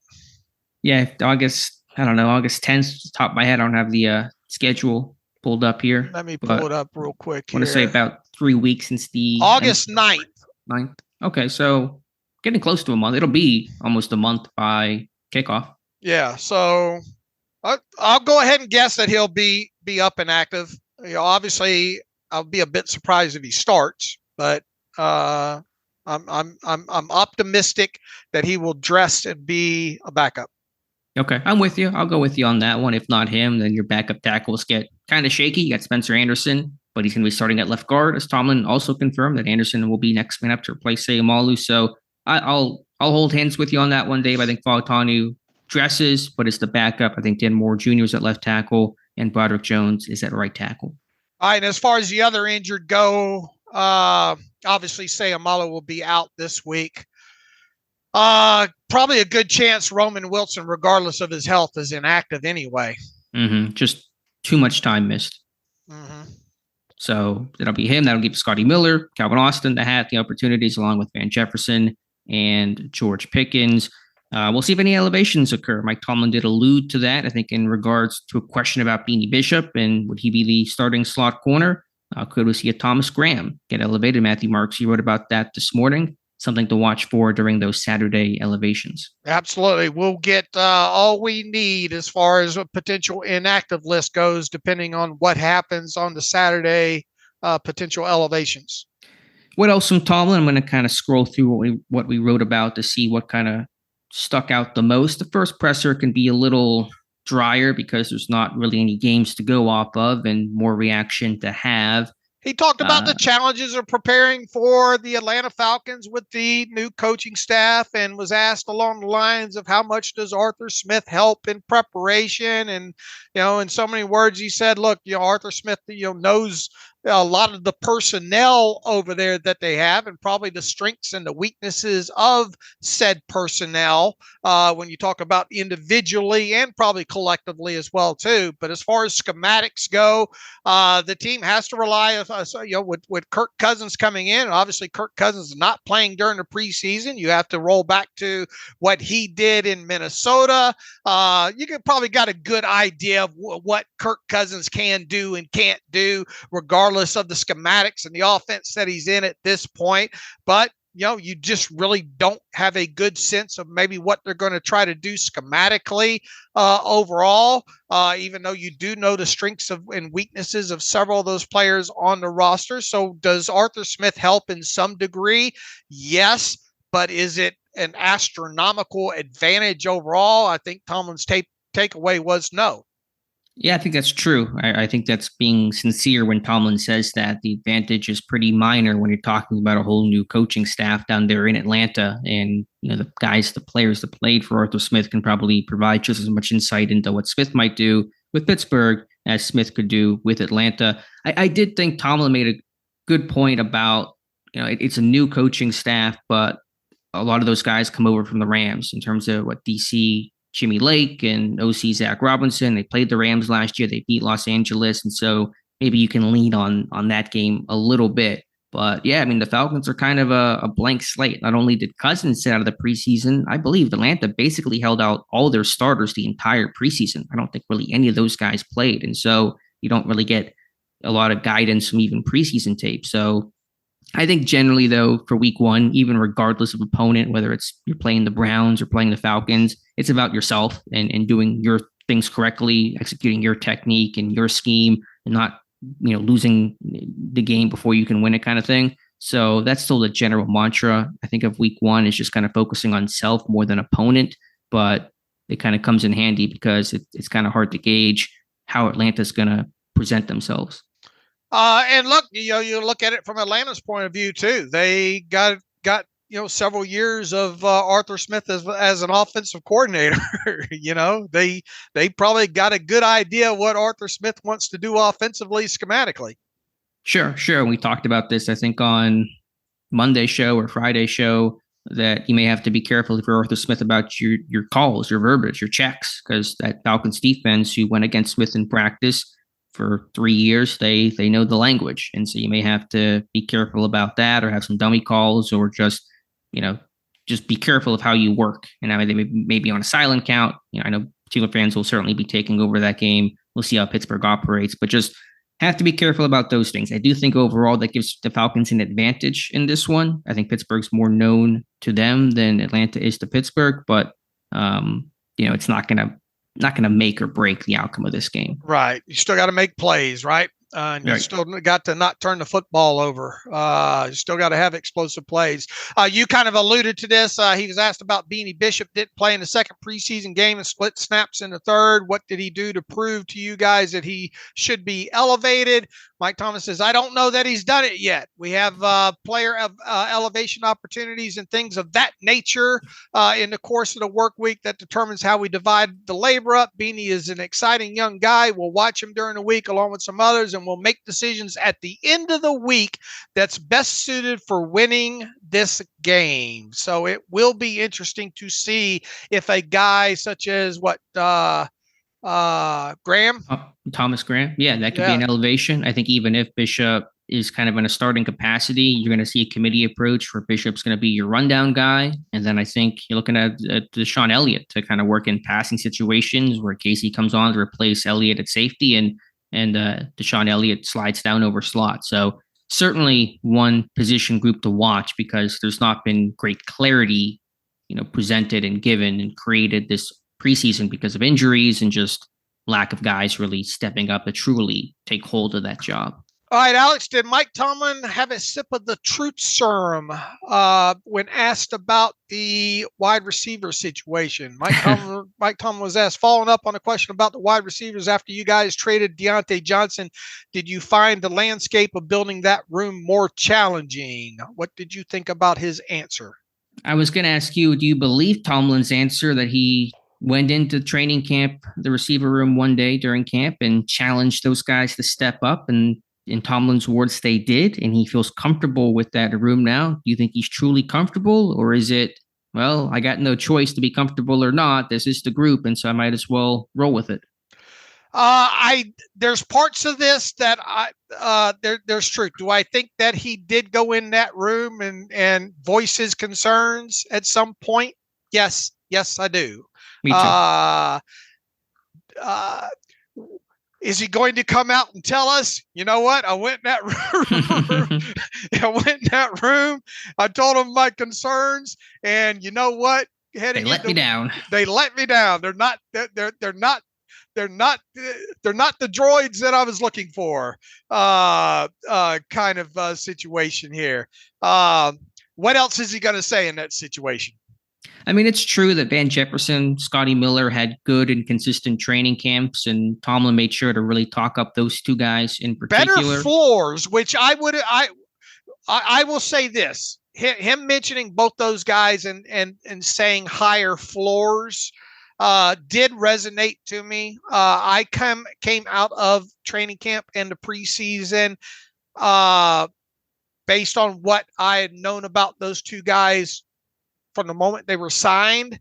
Speaker 2: Yeah, August 10th, top of my head. I don't have the schedule pulled up here.
Speaker 3: Let me pull it up real quick here.
Speaker 2: I want to say about 3 weeks since the
Speaker 3: August 9th.
Speaker 2: 9th. Okay, so getting close to a month. It'll be almost a month by kickoff.
Speaker 3: Yeah, so I'll go ahead and guess that he'll be up and active. Obviously, I'll be a bit surprised if he starts, but I'm optimistic that he will dress and be a backup.
Speaker 2: Okay, I'm with you. I'll go with you on that one. If not him, then your backup tackles get kind of shaky. You got Spencer Anderson, but he's going to be starting at left guard, as Tomlin also confirmed that Anderson will be next man up to replace Seumalo. So I'll hold hands with you on that one, Dave. I think Fautanu dresses, but it's the backup. I think Dan Moore Jr. is at left tackle, and Broderick Jones is at right tackle.
Speaker 3: All right, and as far as the other injured go, obviously Seumalo will be out this week. Probably a good chance Roman Wilson, regardless of his health, is inactive anyway.
Speaker 2: Just too much time missed. So that'll be him. That'll give Scotty Miller, Calvin Austin to have the opportunities, along with Van Jefferson and George Pickens. We'll see if any elevations occur. Mike Tomlin did allude to that, I think, in regards to a question about Beanie Bishop and would he be the starting slot corner? Could we see a Thomas Graham get elevated? Matthew Marks, you wrote about that this morning. Something to watch for during those Saturday elevations.
Speaker 3: Absolutely. We'll get all we need as far as a potential inactive list goes, depending on what happens on the Saturday potential elevations.
Speaker 2: What else from Tomlin? I'm going to kind of scroll through what we wrote about to see what kind of stuck out the most. The first presser can be a little drier because there's not really any games to go off of and more reaction to have.
Speaker 3: He talked about the challenges of preparing for the Atlanta Falcons with the new coaching staff and was asked along the lines of how much does Arthur Smith help in preparation? And, in so many words, he said, look, Arthur Smith, knows a lot of the personnel over there that they have and probably the strengths and the weaknesses of said personnel when you talk about individually and probably collectively as well too. But as far as schematics go, the team has to rely with Kirk Cousins coming in. Obviously, Kirk Cousins is not playing during the preseason. You have to roll back to what he did in Minnesota. You can probably got a good idea of what Kirk Cousins can do and can't do regardless of the schematics and the offense that he's in at this point. But, you just really don't have a good sense of maybe what they're going to try to do schematically overall, even though you do know the strengths and weaknesses of several of those players on the roster. So does Arthur Smith help in some degree? Yes. But is it an astronomical advantage overall? I think Tomlin's takeaway was no.
Speaker 2: Yeah, I think that's true. I think that's being sincere when Tomlin says that the advantage is pretty minor when you're talking about a whole new coaching staff down there in Atlanta. And, the players that played for Arthur Smith can probably provide just as much insight into what Smith might do with Pittsburgh as Smith could do with Atlanta. I did think Tomlin made a good point about, it's a new coaching staff, but a lot of those guys come over from the Rams in terms of what DC Jimmy Lake and OC Zach Robinson. They played the Rams last year. They beat Los Angeles. And so maybe you can lean on that game a little bit. But yeah, the Falcons are kind of a blank slate. Not only did Cousins sit out of the preseason, I believe Atlanta basically held out all their starters the entire preseason. I don't think really any of those guys played. And so you don't really get a lot of guidance from even preseason tape. So I think generally, though, for week one, even regardless of opponent, whether it's you're playing the Browns or playing the Falcons, it's about yourself and doing your things correctly, executing your technique and your scheme, and not losing the game before you can win it kind of thing. So that's still the general mantra. I think of week one is just kind of focusing on self more than opponent, but it kind of comes in handy because it's kind of hard to gauge how Atlanta's going to present themselves.
Speaker 3: And look, you look at it from Atlanta's point of view too. They got several years of Arthur Smith as an offensive coordinator. They probably got a good idea what Arthur Smith wants to do offensively, schematically.
Speaker 2: Sure. We talked about this, I think, on Monday show or Friday show that you may have to be careful if you're Arthur Smith about your calls, your verbiage, your checks, because that Falcons defense who went against Smith in practice for 3 years, they know the language. And so you may have to be careful about that or have some dummy calls or just be careful of how you work. And I mean, they may be on a silent count. I know Steelers fans will certainly be taking over that game. We'll see how Pittsburgh operates, but just have to be careful about those things. I do think overall that gives the Falcons an advantage in this one. I think Pittsburgh's more known to them than Atlanta is to Pittsburgh, but it's not gonna make or break the outcome of this game.
Speaker 3: Right. You still got to make plays, right? And you still got to not turn the football over. You still got to have explosive plays. You kind of alluded to this. He was asked about Beanie Bishop didn't play in the second preseason game and split snaps in the third. What did he do to prove to you guys that he should be elevated? Mike Tomlin says, I don't know that he's done it yet. We have player elevation opportunities and things of that nature in the course of the work week that determines how we divide the labor up. Beanie is an exciting young guy. We'll watch him during the week along with some others, and we'll make decisions at the end of the week that's best suited for winning this game. So it will be interesting to see if a guy such as Graham?
Speaker 2: Thomas Graham. Yeah, that could be an elevation. I think even if Bishop is kind of in a starting capacity, you're going to see a committee approach where Bishop's going to be your rundown guy. And then I think you're looking at Deshaun Elliott to kind of work in passing situations where Casey comes on to replace Elliott at safety and Deshaun Elliott slides down over slot. So certainly one position group to watch because there's not been great clarity, presented and given and created this preseason because of injuries and just lack of guys really stepping up to truly take hold of that job.
Speaker 3: All right, Alex, did Mike Tomlin have a sip of the truth serum when asked about the wide receiver situation? Mike Tomlin was asked, following up on a question about the wide receivers after you guys traded Deontay Johnson, did you find the landscape of building that room more challenging? What did you think about his answer?
Speaker 2: I was going to ask you, do you believe Tomlin's answer that he went into training camp, the receiver room one day during camp and challenged those guys to step up, and in Tomlin's words, they did, and he feels comfortable with that room now? Do you think he's truly comfortable, or is it, well, I got no choice to be comfortable or not, this is the group, and so I might as well roll with it?
Speaker 3: There's parts of this that there's truth. Do I think that he did go in that room and voice his concerns at some point? Yes, I do.
Speaker 2: Me too.
Speaker 3: Is he going to come out and tell us, you know what? I went in that room. I told him my concerns, and you know what?
Speaker 2: They let me down.
Speaker 3: They're not the droids that I was looking for. Kind of situation here. What else is he going to say in that situation?
Speaker 2: I mean, it's true that Van Jefferson, Scotty Miller had good and consistent training camps, and Tomlin made sure to really talk up those two guys in particular.
Speaker 3: Better floors, which I will say this: him mentioning both those guys and saying higher floors did resonate to me. I came out of training camp and the preseason based on what I had known about those two guys from the moment they were signed,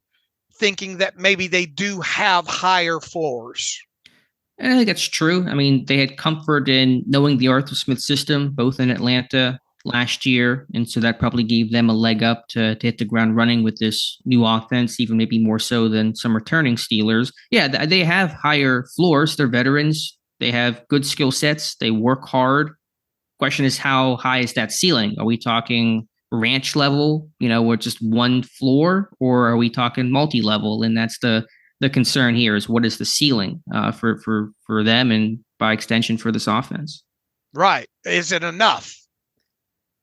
Speaker 3: thinking that maybe they do have higher floors.
Speaker 2: And I think that's true. I mean, they had comfort in knowing the Arthur Smith system, both in Atlanta last year. And so that probably gave them a leg up to hit the ground running with this new offense, even maybe more so than some returning Steelers. Yeah, they have higher floors. They're veterans. They have good skill sets. They work hard. Question is, how high is that ceiling? Are we talking ranch level, with just one floor, or are we talking multi-level? And that's the concern here, is what is the ceiling for them and by extension for this offense?
Speaker 3: Right. Is it enough?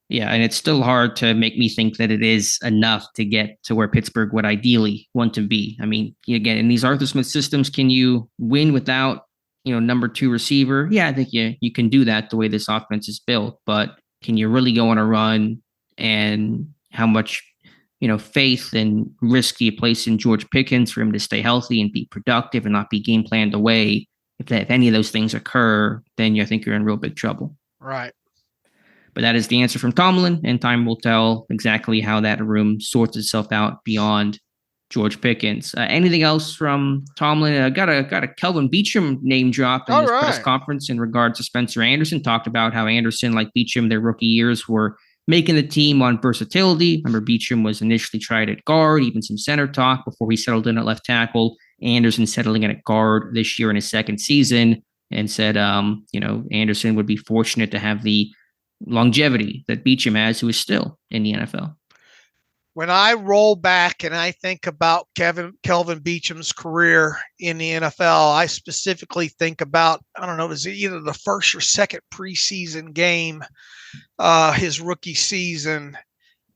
Speaker 2: Yeah, and it's still hard to make me think that it is enough to get to where Pittsburgh would ideally want to be. I mean, again, in these Arthur Smith systems, can you win without, number 2 receiver? Yeah, I think you can do that the way this offense is built, but can you really go on a run? And how much, faith and risk do you place in George Pickens for him to stay healthy and be productive and not be game planned away? If any of those things occur, then I think you're in real big trouble.
Speaker 3: Right.
Speaker 2: But that is the answer from Tomlin, and time will tell exactly how that room sorts itself out beyond George Pickens. Anything else from Tomlin? Got a Kelvin Beachum name drop in his press conference in regards to Spencer Anderson. Talked about how Anderson, like Beachum, their rookie years were making the team on versatility. Remember, Beachum was initially tried at guard, even some center talk before he settled in at left tackle. Anderson settling in at guard this year in his second season, and said, Anderson would be fortunate to have the longevity that Beachum has, who is still in the NFL.
Speaker 3: When I roll back and I think about Kelvin Beachum's career in the NFL, I specifically think about, I don't know, is it either the first or second preseason game, his rookie season,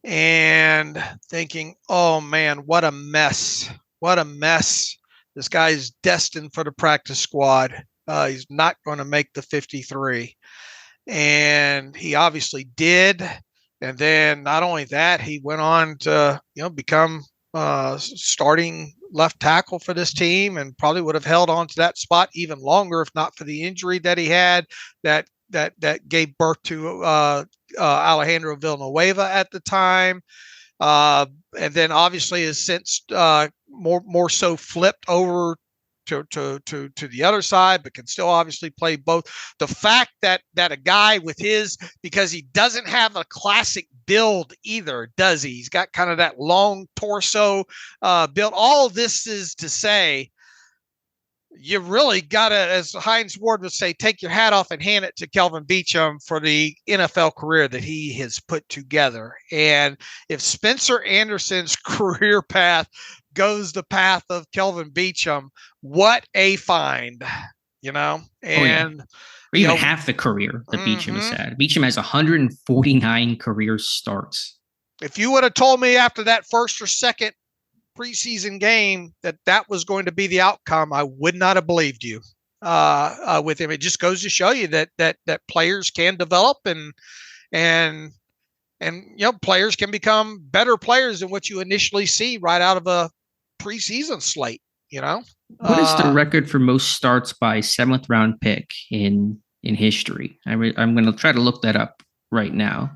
Speaker 3: and thinking, oh man, what a mess. What a mess. This guy is destined for the practice squad. He's not going to make the 53. And he obviously did. And then not only that, he went on to, become starting left tackle for this team, and probably would have held on to that spot even longer if not for the injury that he had that gave birth to Alejandro Villanueva at the time. And then obviously has since more so flipped over to the other side, but can still obviously play both. The fact that a guy with because he doesn't have a classic build either, does he? He's got kind of that long torso build. All of this is to say, you really got to, as Hines Ward would say, take your hat off and hand it to Kelvin Beachum for the NFL career that he has put together. And if Spencer Anderson's career path goes the path of Kelvin Beachum, what a find, and
Speaker 2: or even half the career that Beachum has had. Beachum has 149 career starts. If
Speaker 3: you would have told me after that first or second preseason game that was going to be the outcome, I would not have believed you with him. It just goes to show you that players can develop and players can become better players than what you initially see right out of a preseason slate.
Speaker 2: What is the record for most starts by 7th round pick in history? I'm going to try to look that up right now.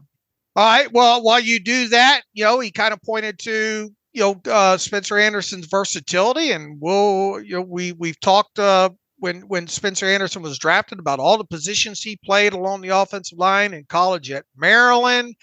Speaker 3: All right. Well, while you do that, he kind of pointed to Spencer Anderson's versatility, and we've talked when Spencer Anderson was drafted about all the positions he played along the offensive line in college at Maryland.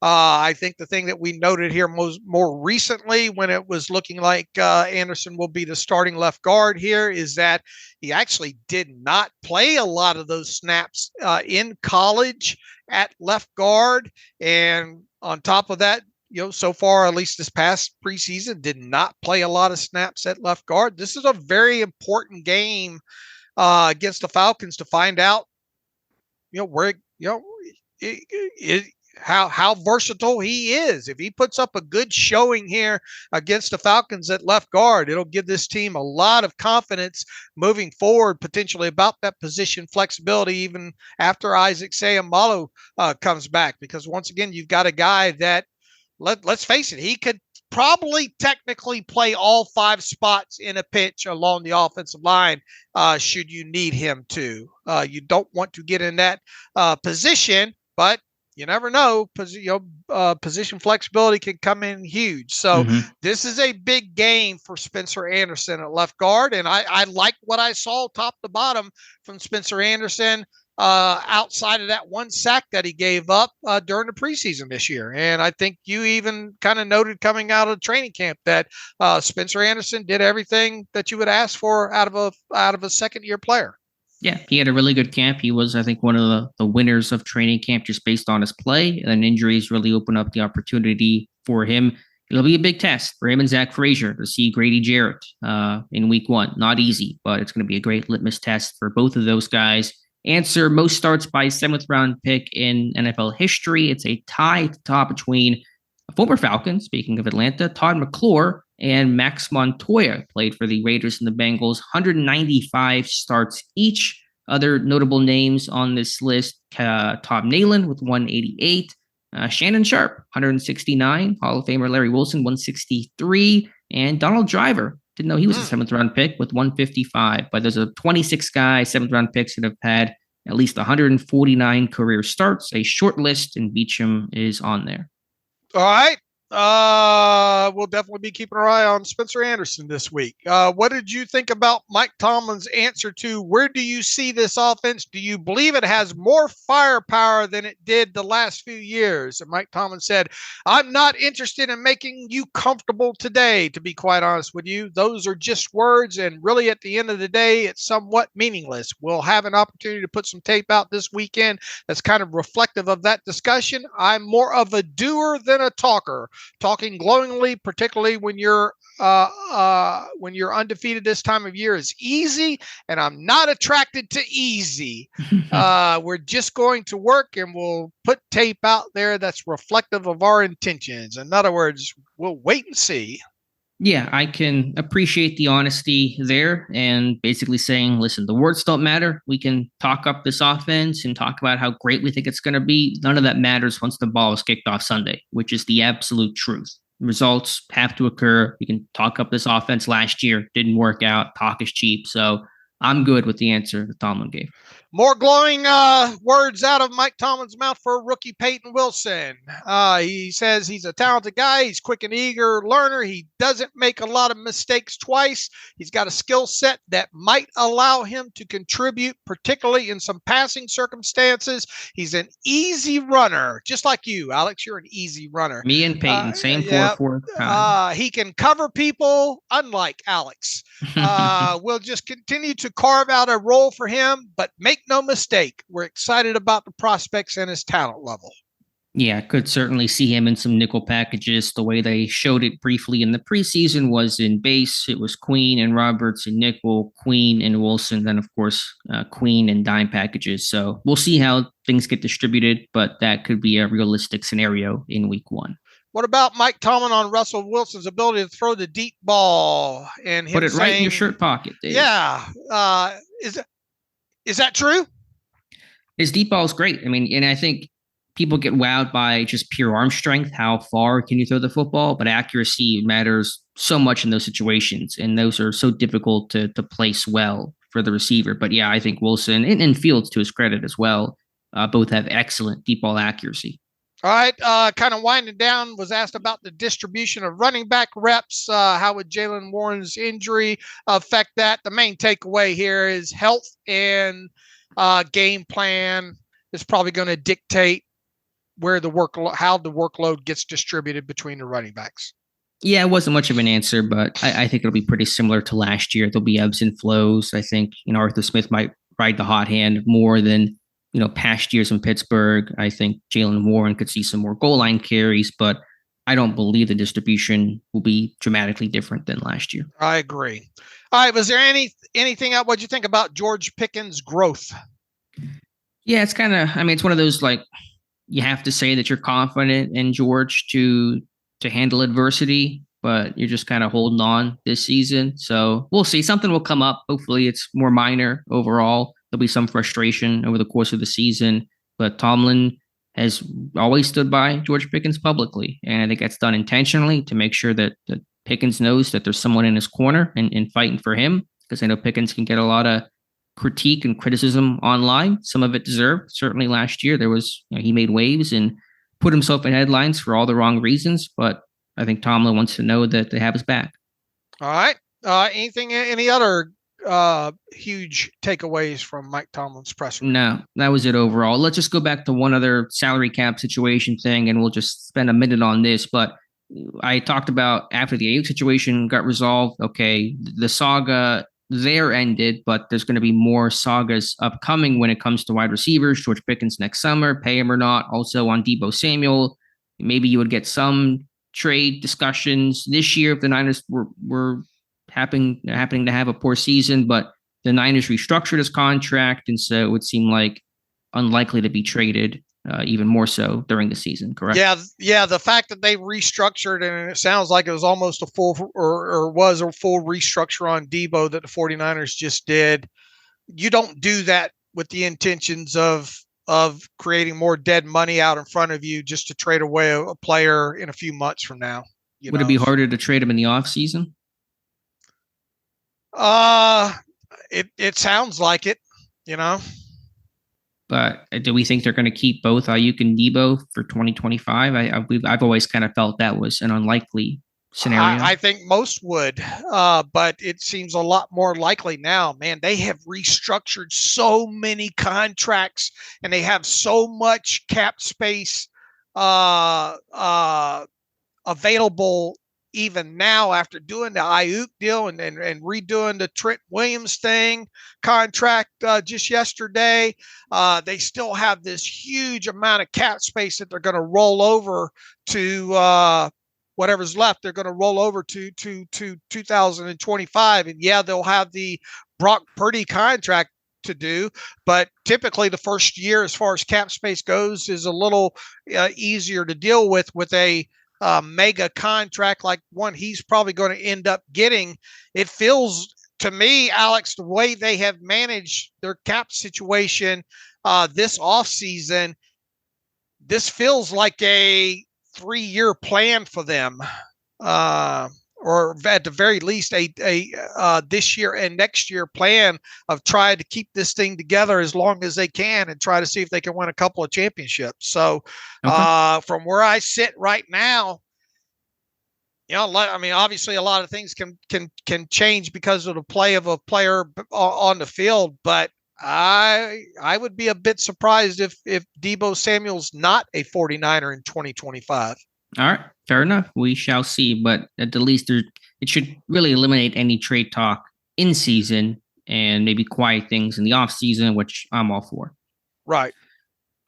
Speaker 3: I think the thing that we noted here more recently, when it was looking like Anderson will be the starting left guard here, is that he actually did not play a lot of those snaps in college at left guard. And on top of that, so far, at least this past preseason, did not play a lot of snaps at left guard. This is a very important game against the Falcons to find out, how versatile he is. If he puts up a good showing here against the Falcons at left guard, it'll give this team a lot of confidence moving forward, potentially about that position flexibility, even after Isaac Seumalo comes back. Because once again, you've got a guy that, let's face it, he could probably technically play all 5 spots in a pitch along the offensive line should you need him to. You don't want to get in that position, but you never know. Position flexibility can come in huge. So this is a big game for Spencer Anderson at left guard. And I like what I saw top to bottom from Spencer Anderson outside of that 1 sack that he gave up during the preseason this year. And I think you even kind of noted coming out of training camp that Spencer Anderson did everything that you would ask for out of a second-year player.
Speaker 2: Yeah, he had a really good camp. He was, I think, one of the winners of training camp just based on his play. And then injuries really open up the opportunity for him. It'll be a big test for him and Zach Frazier to see Grady Jarrett in week 1. Not easy, but it's going to be a great litmus test for both of those guys. Answer: most starts by 7th round pick in NFL history. It's a tie at the top between a former Falcon, speaking of Atlanta, Todd McClure, and Max Montoya. Played for the Raiders and the Bengals, 195 starts each. Other notable names on this list: Tom Nalen with 188, Shannon Sharp, 169, Hall of Famer Larry Wilson, 163, and Donald Driver. Didn't know he was a 7th round pick with 155, but there's a 26 guy 7th round picks that have had at least 149 career starts, a short list, and Beachum is on there.
Speaker 3: All right. We'll definitely be keeping our eye on Spencer Anderson this week. What did you think about Mike Tomlin's answer to where do you see this offense? Do you believe it has more firepower than it did the last few years? And Mike Tomlin said, I'm not interested in making you comfortable today, to be quite honest with you. Those are just words, and really at the end of the day, it's somewhat meaningless. We'll have an opportunity to put some tape out this weekend that's kind of reflective of that discussion. I'm more of a doer than a talker. Talking glowingly, particularly when you're undefeated this time of year, is easy, and I'm not attracted to easy. We're just going to work, and we'll put tape out there that's reflective of our intentions. In other words, we'll wait and see.
Speaker 2: Yeah, I can appreciate the honesty there, and basically saying, listen, the words don't matter. We can talk up this offense and talk about how great we think it's going to be. None of that matters once the ball is kicked off Sunday, which is the absolute truth. Results have to occur. We can talk up this offense last year. Didn't work out. Talk is cheap. So I'm good with the answer that Tomlin gave.
Speaker 3: More glowing words out of Mike Tomlin's mouth for rookie Peyton Wilson. He says he's a talented guy. He's quick and eager learner. He doesn't make a lot of mistakes twice. He's got a skill set that might allow him to contribute, particularly in some passing circumstances. He's an easy runner, just like you, Alex. You're an easy runner.
Speaker 2: Me and Peyton, same 4-4.
Speaker 3: He can cover people, unlike Alex. We'll just continue to carve out a role for him, but make no mistake, we're excited about the prospects and his talent level.
Speaker 2: Yeah, could certainly see him in some nickel packages. The way they showed it briefly in the preseason was in base. It was Queen and Roberts and nickel, Queen and Wilson, then of course Queen and dime packages. So we'll see how things get distributed, but that could be a realistic scenario in week 1.
Speaker 3: What about Mike Tomlin on Russell Wilson's ability to throw the deep ball and him
Speaker 2: put it
Speaker 3: saying,
Speaker 2: right in your shirt pocket, Dave?
Speaker 3: Yeah. Is that true?
Speaker 2: His deep ball is great. I mean, and I think people get wowed by just pure arm strength. How far can you throw the football? But accuracy matters so much in those situations, and those are so difficult to place well for the receiver. But yeah, I think Wilson and Fields, to his credit as well, both have excellent deep ball accuracy.
Speaker 3: All right, kind of winding down, was asked about the distribution of running back reps. How would Jaylen Warren's injury affect that? The main takeaway here is health and game plan is probably going to dictate where how the workload gets distributed between the running backs.
Speaker 2: Yeah, it wasn't much of an answer, but I think it'll be pretty similar to last year. There'll be ebbs and flows. I think Arthur Smith might ride the hot hand more than past years in Pittsburgh. I think Jaylen Warren could see some more goal line carries, but I don't believe the distribution will be dramatically different than last year.
Speaker 3: I agree. All right. Was there anything else? What'd you think about George Pickens' growth?
Speaker 2: Yeah, it's kind of, it's one of those, like, you have to say that you're confident in George to handle adversity, but you're just kind of holding on this season. So we'll see. Something will come up. Hopefully it's more minor overall. There'll be some frustration over the course of the season, but Tomlin has always stood by George Pickens publicly. And I think that's done intentionally to make sure that Pickens knows that there's someone in his corner and fighting for him, because I know Pickens can get a lot of critique and criticism online. Some of it deserved. Certainly last year, there was, he made waves and put himself in headlines for all the wrong reasons. But I think Tomlin wants to know that they have his back.
Speaker 3: All right. Any other huge takeaways from Mike Tomlin's presser?
Speaker 2: No, that was it overall. Let's just go back to one other salary cap situation thing, and we'll just spend a minute on this. But I talked about after the Ayuk situation got resolved, okay, the saga there ended, but there's going to be more sagas upcoming when it comes to wide receivers. George Pickens next summer, pay him or not. Also on Deebo Samuel, maybe you would get some trade discussions this year if the Niners were happening to have a poor season, but the Niners restructured his contract, and so it would seem like unlikely to be traded, even more so during the season, correct?
Speaker 3: Yeah. The fact that they restructured, and it sounds like it was almost a full or was a full restructure on Deebo that the 49ers just did. You don't do that with the intentions of creating more dead money out in front of you just to trade away a player in a few months from now.
Speaker 2: Would it be harder to trade him in the offseason?
Speaker 3: It sounds like it,
Speaker 2: But do we think they're going to keep both Ayuk and Debo for 2025? I've always kind of felt that was an unlikely scenario.
Speaker 3: I think most would, but it seems a lot more likely now. Man, they have restructured so many contracts, and they have so much cap space available even now after doing the Ayuk deal and redoing the Trent Williams contract just yesterday. They still have this huge amount of cap space that they're going to roll over to whatever's left. They're going to roll over to 2025. And yeah, they'll have the Brock Purdy contract to do, but typically the first year as far as cap space goes is a little easier to deal with a mega contract like one he's probably going to end up getting. It feels to me, Alex, the way they have managed their cap situation this offseason, this feels like a 3-year plan for them, or at the very least a this year and next year plan of trying to keep this thing together as long as they can and try to see if they can win a couple of championships. So from where I sit right now, I mean, obviously a lot of things can change because of the play of a player on the field, but I would be a bit surprised if Deebo Samuel's not a 49er in 2025.
Speaker 2: All right, fair enough. We shall see, but at the least it should really eliminate any trade talk in season and maybe quiet things in the off season, which I'm all for.
Speaker 3: Right.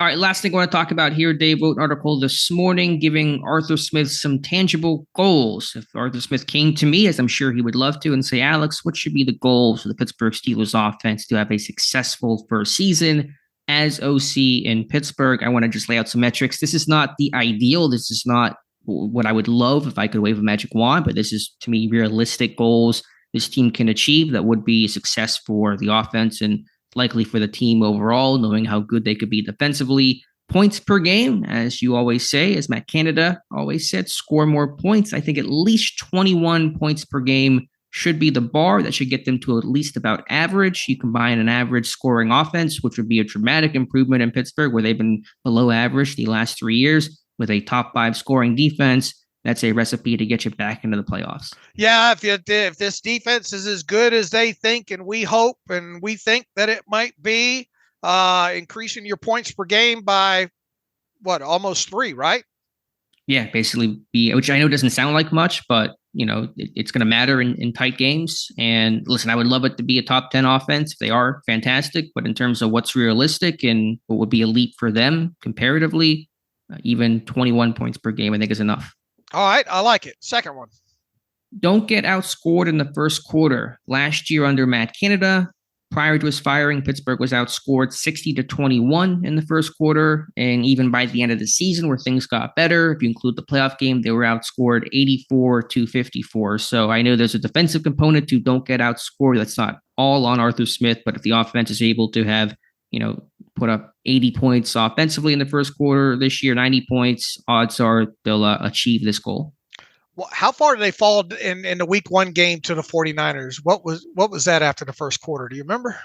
Speaker 2: All right, last thing I want to talk about here, Dave wrote an article this morning giving Arthur Smith some tangible goals. If Arthur Smith came to me, as I'm sure he would love to, and say, Alex, what should be the goals for the Pittsburgh Steelers offense to have a successful first season as OC in Pittsburgh? I want to just lay out some metrics. This is not the ideal. This is not what I would love if I could wave a magic wand, but this is, to me, realistic goals this team can achieve that would be a success for the offense and likely for the team overall, knowing how good they could be defensively. Points per game, as you always say, as Matt Canada always said, score more points. I think at least 21 points per game should be the bar. That should get them to at least about average. You combine an average scoring offense, which would be a dramatic improvement in Pittsburgh, where they've been below average the last 3 years, with a top 5 scoring defense. That's a recipe to get you back into the playoffs. Yeah,
Speaker 3: if this defense is as good as they think and we hope and we think that it might be, increasing your points per game by almost 3, right?
Speaker 2: Yeah, basically which I know doesn't sound like much, but it's going to matter in tight games. And listen, I would love it to be a top 10 offense. They are fantastic, but in terms of what's realistic and what would be a leap for them comparatively, even 21 points per game, I think is enough.
Speaker 3: All right, I like it. Second one.
Speaker 2: Don't get outscored in the first quarter. Last year under Matt Canada, prior to his firing, Pittsburgh was outscored 60-21 in the first quarter. And even by the end of the season, where things got better, if you include the playoff game, they were outscored 84-54. So I know there's a defensive component to don't get outscored. That's not all on Arthur Smith, but if the offense is able to have, put up 80 points offensively in the first quarter this year, 90 points, odds are they'll achieve this goal.
Speaker 3: Well, how far did they fall in the week 1 game to the 49ers? What was that after the first quarter? Do you remember?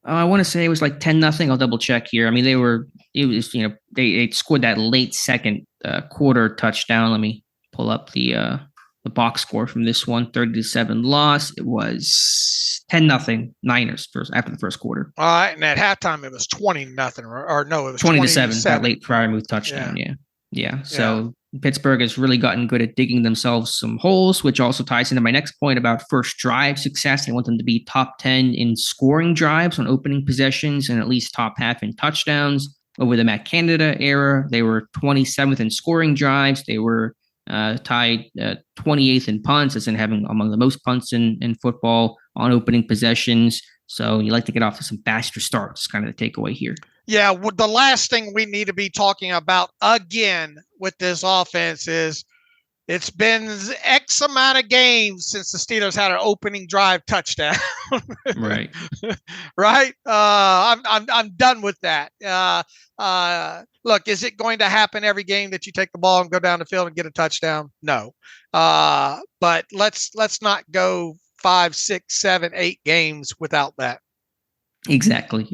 Speaker 2: I want to say it was like 10-0. I'll double check here. I mean, they scored that late second quarter touchdown. Let me pull up the box score from this one, 30-7 loss. It was 10-0 Niners after the first quarter.
Speaker 3: All right, and at halftime it was 20-0, or no, it was
Speaker 2: 20-7. That late Freiermuth touchdown. Yeah. So Pittsburgh has really gotten good at digging themselves some holes, which also ties into my next point about first drive success. They want them to be top 10 in scoring drives on opening possessions and at least top half in touchdowns. Over the Matt Canada era, they were 27th in scoring drives. They were tied 28th in punts, as in having among the most punts in football on opening possessions. So you like to get off to some faster starts, kind of the takeaway here.
Speaker 3: Yeah, well, the last thing we need to be talking about again with this offense is it's been X amount of games since the Steelers had an opening drive touchdown.
Speaker 2: Right.
Speaker 3: Right. I'm done with that. Look, is it going to happen every game that you take the ball and go down the field and get a touchdown? No. But let's not go 5, 6, 7, 8 games without that.
Speaker 2: Exactly.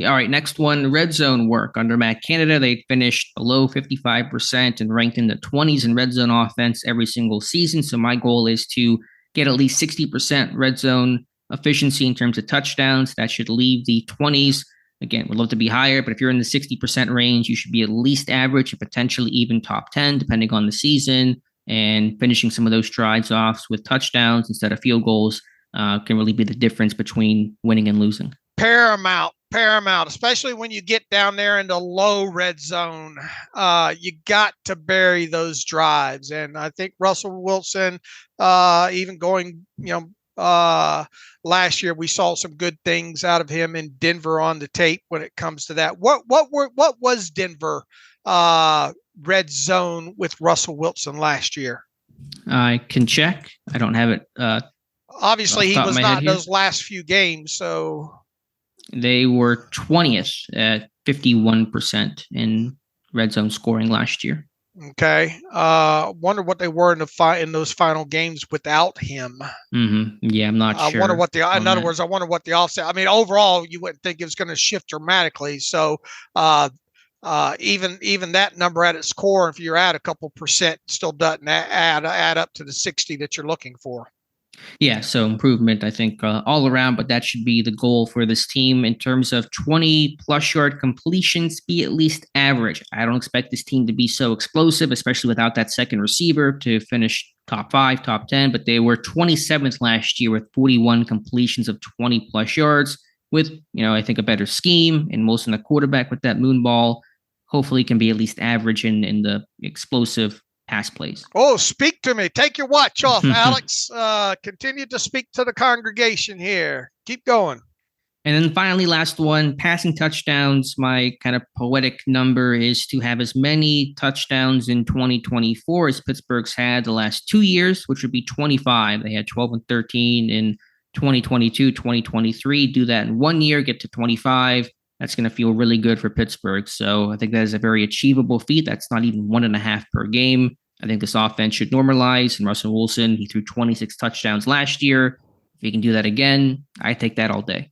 Speaker 2: All right, next one, red zone work. Under Matt Canada, they finished below 55% and ranked in the 20s in red zone offense every single season. So my goal is to get at least 60% red zone efficiency in terms of touchdowns. That should leave the 20s. Again, would love to be higher, but if you're in the 60% range, you should be at least average and potentially even top 10, depending on the season. And finishing some of those drives off with touchdowns instead of field goals can really be the difference between winning and losing.
Speaker 3: Paramount, especially when you get down there in the low red zone. You got to bury those drives. And I think Russell Wilson, even going, last year, we saw some good things out of him in Denver on the tape when it comes to that. What was Denver red zone with Russell Wilson last year?
Speaker 2: I can check. I don't have it.
Speaker 3: Obviously, he was not in those last few games, so
Speaker 2: they were 20th at 51% in red zone scoring last year.
Speaker 3: Okay. Wonder what they were in those final games without him.
Speaker 2: Mm-hmm. Yeah, I'm not sure.
Speaker 3: I wonder what I wonder what the offset. I mean, overall, you wouldn't think it was going to shift dramatically. So, even that number at its core, if you're at a couple percent, still doesn't add up to the 60 that you're looking for.
Speaker 2: Yeah, so improvement, I think, all around, but that should be the goal for this team in terms of 20-plus yard completions, be at least average. I don't expect this team to be so explosive, especially without that second receiver to finish top 5, top 10, but they were 27th last year with 41 completions of 20-plus yards with, I think a better scheme and most in the quarterback with that moon ball. Hopefully can be at least average in the explosive pass plays.
Speaker 3: Oh, speak to me. Take your watch off, Alex. Continue to speak to the congregation here. Keep going.
Speaker 2: And then finally, last one, passing touchdowns. My kind of poetic number is to have as many touchdowns in 2024 as Pittsburgh's had the last 2 years, which would be 25. They had 12 and 13 in 2022, 2023. Do that in 1 year, get to 25. That's going to feel really good for Pittsburgh. So I think that is a very achievable feat. That's not even 1.5 per game. I think this offense should normalize. And Russell Wilson, he threw 26 touchdowns last year. If he can do that again, I take that all day.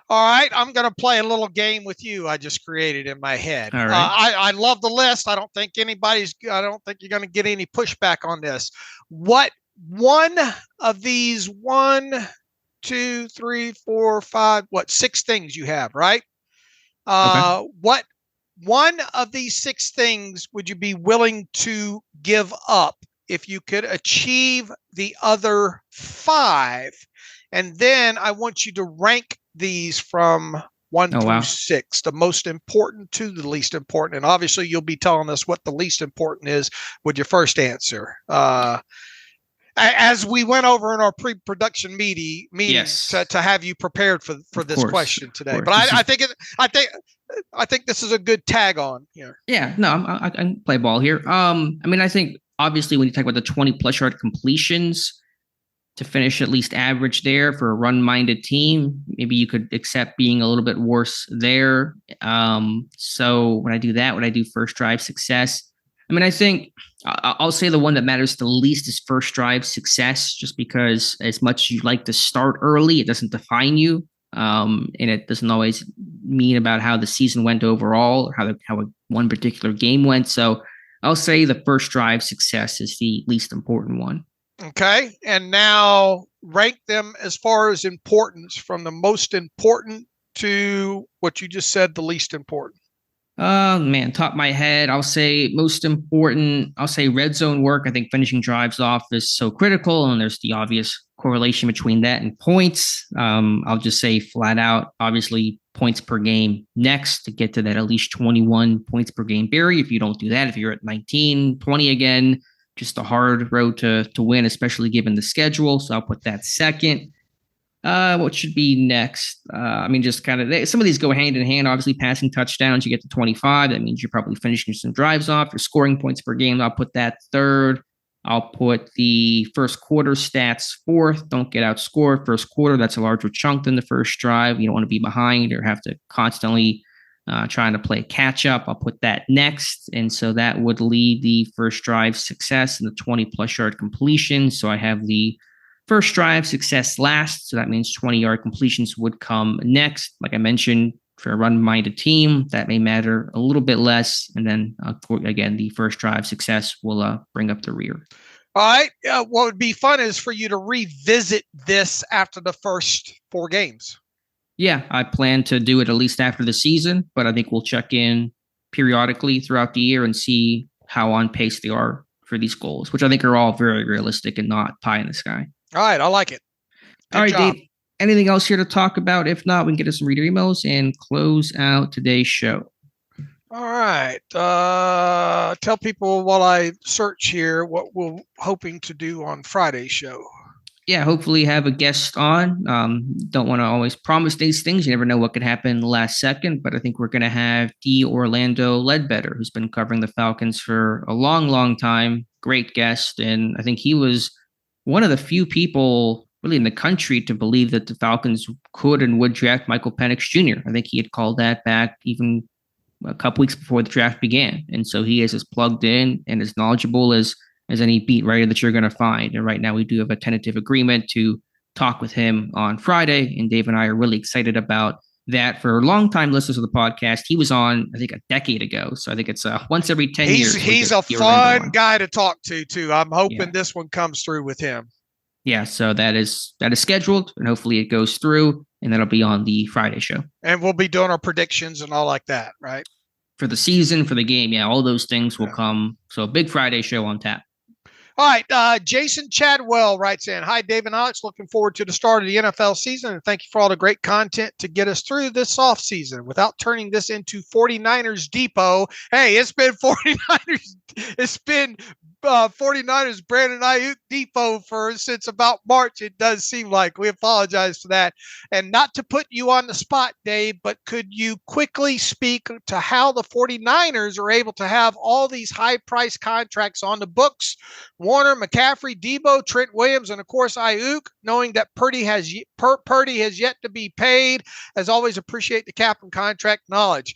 Speaker 3: All right, I'm going to play a little game with you I just created in my head.
Speaker 2: All right.
Speaker 3: I love the list. I don't think you're going to get any pushback on this. What one of these 1, 2, 3, 4, 5, 6 things you have, right?
Speaker 2: Okay.
Speaker 3: What one of these 6 things would you be willing to give up if you could achieve the other 5? And then I want you to rank these from 1 through 6, the most important to the least important. And obviously you'll be telling us what the least important is with your first answer. As we went over in our pre-production meeting
Speaker 2: yes,
Speaker 3: to have you prepared for this question today. But I think this is a good tag on here.
Speaker 2: Yeah, no, I can play ball here. I think obviously when you talk about the 20-plus yard completions, to finish at least average there for a run-minded team, maybe you could accept being a little bit worse there. So when I do that, when I do first drive success, I think I'll say the one that matters the least is first drive success, just because as much as you like to start early, it doesn't define you. And it doesn't always mean about how the season went overall or how one particular game went. So I'll say the first drive success is the least important one.
Speaker 3: Okay. And now rank them as far as importance from the most important to what you just said, the least important.
Speaker 2: Top of my head, I'll say most important. I'll say red zone work. I think finishing drives off is so critical, and there's the obvious correlation between that and points. I'll just say flat out, obviously points per game next to get to that at least 21 points per game barrier. If you don't do that, if you're at 19, 20 again, just a hard road to win, especially given the schedule. So I'll put that second. What should be next? Just kind of some of these go hand in hand. Obviously, passing touchdowns, you get to 25. That means you're probably finishing some drives off. You're scoring points per game. I'll put that third. I'll put the first quarter stats fourth. Don't get outscored first quarter. That's a larger chunk than the first drive. You don't want to be behind or have to constantly trying to play catch up. I'll put that next. And so that would lead the first drive success and the 20-plus yard completion. So I have the First drive success last, so that means 20-yard completions would come next. Like I mentioned, for a run-minded team, that may matter a little bit less. And then, again, the first drive success will bring up the rear.
Speaker 3: All right. What would be fun is for you to revisit this after the first 4 games.
Speaker 2: Yeah, I plan to do it at least after the season, but I think we'll check in periodically throughout the year and see how on pace they are for these goals, which I think are all very realistic and not pie in the sky.
Speaker 3: All right. I like it.
Speaker 2: Good all right, job. Dave. Anything else here to talk about? If not, we can get to some reader emails and close out today's show.
Speaker 3: All right. Tell people while I search here what we're hoping to do on Friday's show.
Speaker 2: Yeah, hopefully have a guest on. Don't want to always promise these things. You never know what could happen in the last second, but I think we're going to have D. Orlando Ledbetter, who's been covering the Falcons for a long, long time. Great guest. And I think he was one of the few people really in the country to believe that the Falcons could and would draft Michael Penix Jr. I think he had called that back even a couple weeks before the draft began. And so he is as plugged in and as knowledgeable as any beat writer that you're going to find. And right now we do have a tentative agreement to talk with him on Friday. And Dave and I are really excited about that. For longtime listeners of the podcast, he was on, I think, a decade ago. So I think it's once every 10 years.
Speaker 3: He's a fun guy to talk to, too. I'm hoping this one comes through with him.
Speaker 2: Yeah, so that is scheduled, and hopefully it goes through, and that'll be on the Friday show.
Speaker 3: And we'll be doing our predictions and all like that, right?
Speaker 2: For the season, for the game, yeah, all those things will come. So a big Friday show on tap.
Speaker 3: All right, Jason Chadwell writes in, "Hi, Dave and Alex. Looking forward to the start of the NFL season, and thank you for all the great content to get us through this offseason. Without turning this into 49ers Depot, hey, it's been 49ers. It's been 49ers Brandon Ayuk Depot since about March. It does seem like. We apologize for that. And not to put you on the spot, Dave, but could you quickly speak to how the 49ers are able to have all these high-price contracts on the books? Warner, McCaffrey, Debo, Trent Williams, and of course Ayuk, knowing that Purdy has yet to be paid. As always, appreciate the cap and contract knowledge."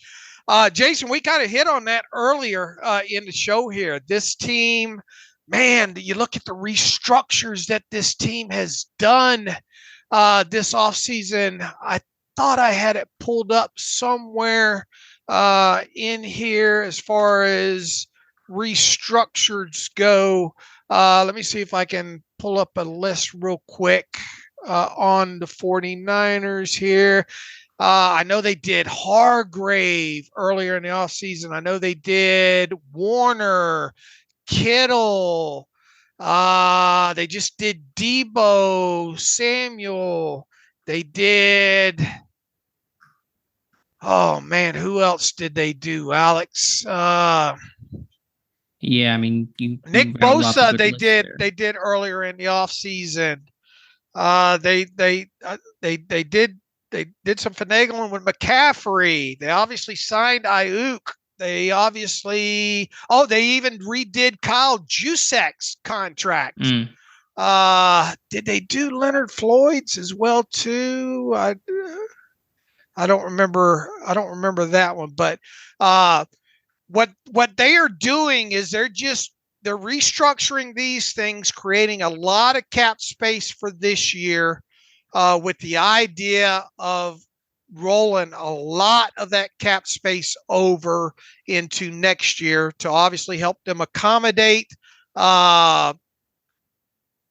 Speaker 3: Jason, we kind of hit on that earlier in the show here. This team, man, you look at the restructures that this team has done this offseason. I thought I had it pulled up somewhere in here as far as restructures go. Let me see if I can pull up a list real quick on the 49ers here. I know they did Hargrave earlier in the offseason. I know they did Warner, Kittle. They just did Debo, Samuel. They did. Oh man, who else did they do, Alex?
Speaker 2: Yeah, I mean,
Speaker 3: Nick Bosa. They did earlier in the offseason. They did some finagling with McCaffrey. They obviously signed Ayuk. They even redid Kyle Juszczyk's contract. Did they do Leonard Floyd's as well too? I don't remember that one, but what they are doing is they're restructuring these things, creating a lot of cap space for this year. With the idea of rolling a lot of that cap space over into next year to obviously help them accommodate all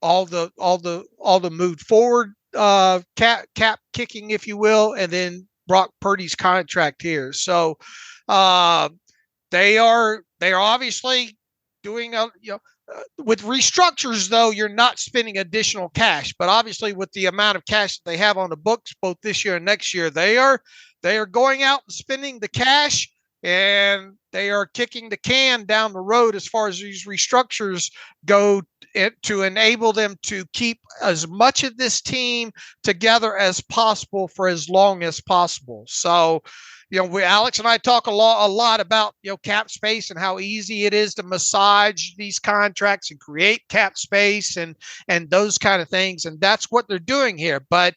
Speaker 3: the move forward cap kicking, if you will, and then Brock Purdy's contract here. So they are obviously doing with restructures, though, you're not spending additional cash. But obviously, with the amount of cash that they have on the books, both this year and next year, they are going out and spending the cash, and they are kicking the can down the road as far as these restructures go to enable them to keep as much of this team together as possible for as long as possible. So, Alex and I talk a lot about, cap space and how easy it is to massage these contracts and create cap space and those kind of things. And that's what they're doing here. But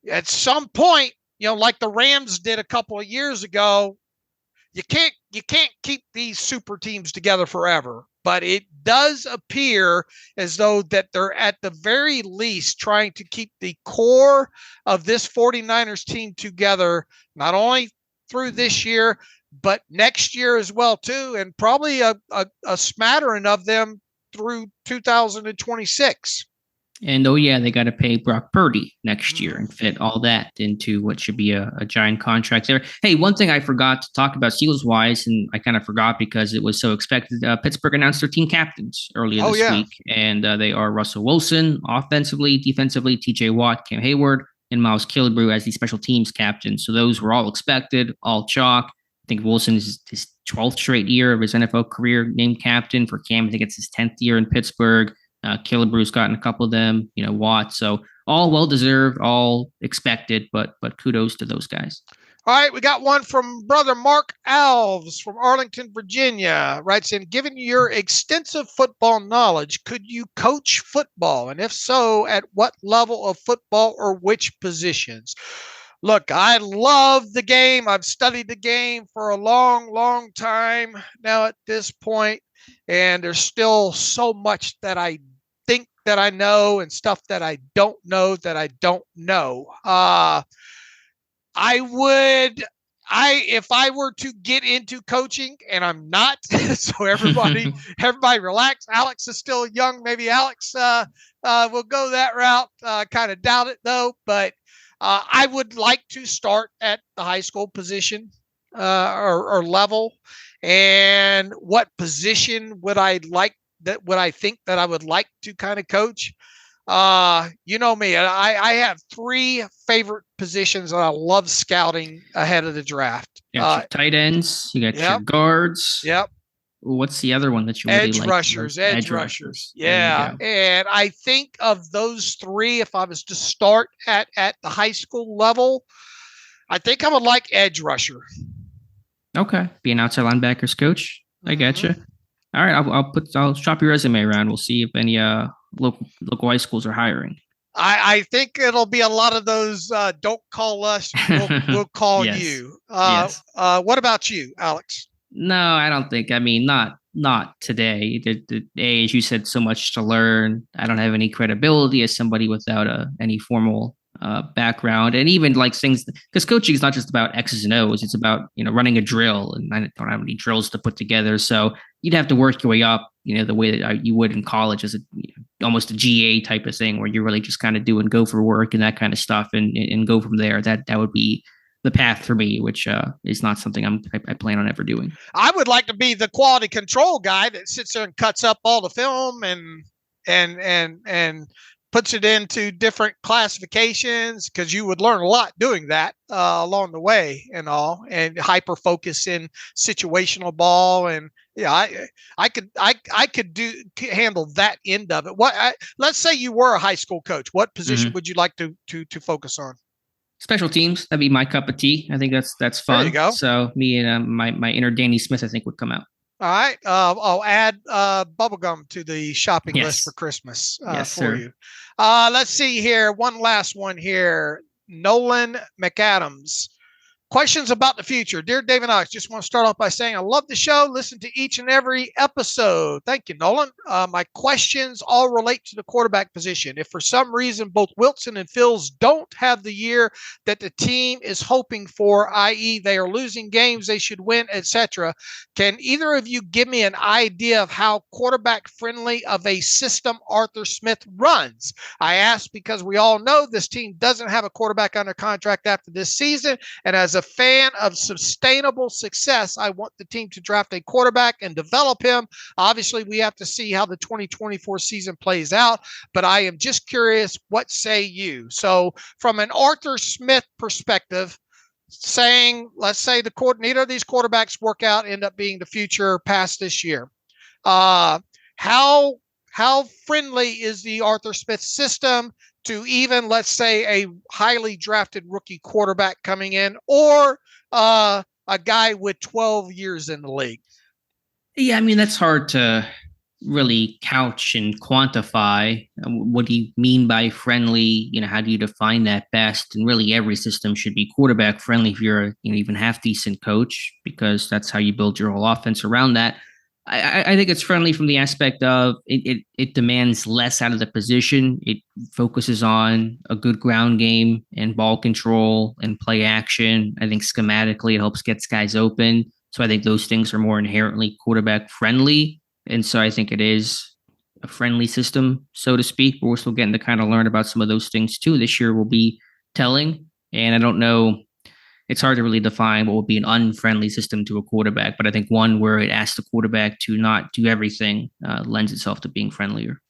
Speaker 3: at some point, like the Rams did a couple of years ago, you can't keep these super teams together forever. but it does appear as though that they're at the very least trying to keep the core of this 49ers team together, not only through this year, but next year as well, too, and probably a smattering of them through 2026.
Speaker 2: And they got to pay Brock Purdy next year and fit all that into what should be a giant contract there. Hey, one thing I forgot to talk about Steelers-wise, and I kind of forgot because it was so expected, Pittsburgh announced their team captains earlier this week, and they are Russell Wilson, offensively, defensively, TJ Watt, Cam Heyward, and Miles Killebrew as the special teams captains. So those were all expected, all chalk. I think Wilson is his 12th straight year of his NFL career named captain. For Cam, I think it's his 10th year in Pittsburgh. Killebrew's gotten a couple of them, Watt. So all well-deserved, all expected, but kudos to those guys.
Speaker 3: All right, we got one from brother Mark Alves from Arlington, Virginia. Writes in, given your extensive football knowledge, could you coach football? And if so, at what level of football or which positions? Look, I love the game. I've studied the game for a long, long time now at this point, and there's still so much that I think that I know and stuff that I don't know that I don't know. If I were to get into coaching, and I'm not, so everybody relax. Alex is still young. Maybe Alex will go that route. Kind of doubt it though, but I would like to start at the high school position or level. And what position would I think that I would like to kind of coach? You know me, I have 3 favorite positions that I love scouting ahead of the draft.
Speaker 2: You got your tight ends, you got your guards.
Speaker 3: Yep.
Speaker 2: What's the other one that you really like?
Speaker 3: Edge rushers. Yeah. And I think of those 3, if I was to start at the high school level, I think I would like edge rusher.
Speaker 2: Okay. Be an outside linebackers coach. I gotcha. All right. I'll shop your resume around. We'll see if any local high schools are hiring.
Speaker 3: I think it'll be a lot of those. Don't call us. We'll call you.
Speaker 2: Yes.
Speaker 3: What about you, Alex?
Speaker 2: No, I don't think. I mean, not today. As you said, so much to learn. I don't have any credibility as somebody without any formal background, and even like things, because coaching is not just about X's and O's. It's about running a drill, and I don't have any drills to put together. So you'd have to work your way up, the way that you would in college, as almost a GA type of thing, where you're really just kind of doing go for work and that kind of stuff, and go from there. That would be the path for me, which is not something I plan on ever doing.
Speaker 3: I would like to be the quality control guy that sits there and cuts up all the film and puts it into different classifications, because you would learn a lot doing that along the way and all, and hyper focus in situational ball. And I could handle that end of it. Let's say you were a high school coach. What position would you like to focus on?
Speaker 2: Special teams. That'd be my cup of tea. I think that's fun.
Speaker 3: There you go.
Speaker 2: So me and my inner Danny Smith, I think, would come out.
Speaker 3: All right. I'll add bubblegum to the shopping list for Christmas for you. Let's see here. One last one here. Nolan McAdams. Questions about the future. Dear David Alex, just want to start off by saying I love the show. Listen to each and every episode. Thank you, Nolan. My questions all relate to the quarterback position. If for some reason both Wilson and Fields don't have the year that the team is hoping for, i.e. they are losing games they should win, etc., can either of you give me an idea of how quarterback friendly of a system Arthur Smith runs? I ask because we all know this team doesn't have a quarterback under contract after this season, and as a fan of sustainable success, I want the team to draft a quarterback and develop him. Obviously, we have to see how the 2024 season plays out, but I am just curious, what say you? So from an Arthur Smith perspective, let's say neither of these quarterbacks work out, end up being the future past this year. How friendly is the Arthur Smith system to even, let's say, a highly drafted rookie quarterback coming in, or a guy with 12 years in the league?
Speaker 2: Yeah, I mean, that's hard to really couch and quantify. What do you mean by friendly? How do you define that best? And really, every system should be quarterback friendly if you're a even half decent coach, because that's how you build your whole offense around that. I think it's friendly from the aspect of it demands less out of the position. It focuses on a good ground game and ball control and play action. I think schematically it helps get guys open. So I think those things are more inherently quarterback friendly. And so I think it is a friendly system, so to speak. But we're still getting to kind of learn about some of those things too. This year will be telling. And I don't know, it's hard to really define what would be an unfriendly system to a quarterback, but I think one where it asks the quarterback to not do everything lends itself to being friendlier.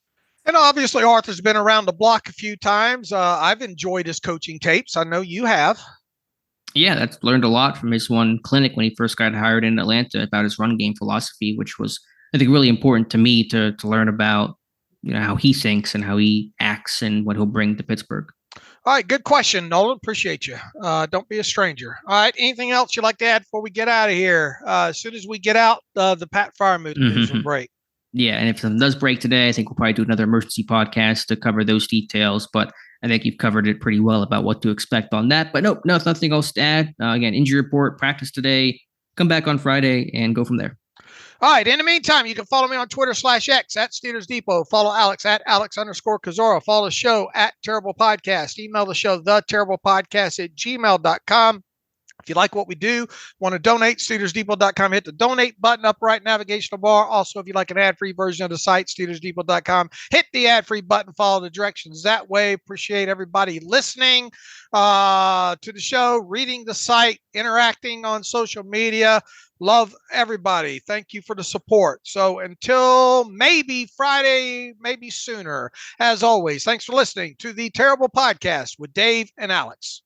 Speaker 3: And obviously, Arthur's been around the block a few times. I've enjoyed his coaching tapes. I know you have.
Speaker 2: Yeah, that's learned a lot from his one clinic when he first got hired in Atlanta about his run game philosophy, which was, I think, really important to me to learn about, how he thinks and how he acts and what he'll bring to Pittsburgh.
Speaker 3: All right, good question, Nolan. Appreciate you. Don't be a stranger. All right, anything else you'd like to add before we get out of here? As soon as we get out, the Pat Freiermuth news will break.
Speaker 2: Yeah, and if something does break today, I think we'll probably do another emergency podcast to cover those details. But I think you've covered it pretty well about what to expect on that. But no, nothing else to add. Again, injury report, practice today, come back on Friday, and go from there.
Speaker 3: All right. In the meantime, you can follow me on Twitter/X at Steelers Depot. Follow Alex at Alex_Kozora. Follow the show at Terrible Podcast. Email the show, theterriblepodcast@gmail.com. If you like what we do, want to donate, SteelersDepot.com. Hit the donate button up right navigational bar. Also, if you like an ad-free version of the site, SteelersDepot.com. Hit the ad-free button. Follow the directions that way. Appreciate everybody listening to the show, reading the site, interacting on social media. Love everybody. Thank you for the support. So until maybe Friday, maybe sooner, as always, thanks for listening to the Terrible Podcast with Dave and Alex.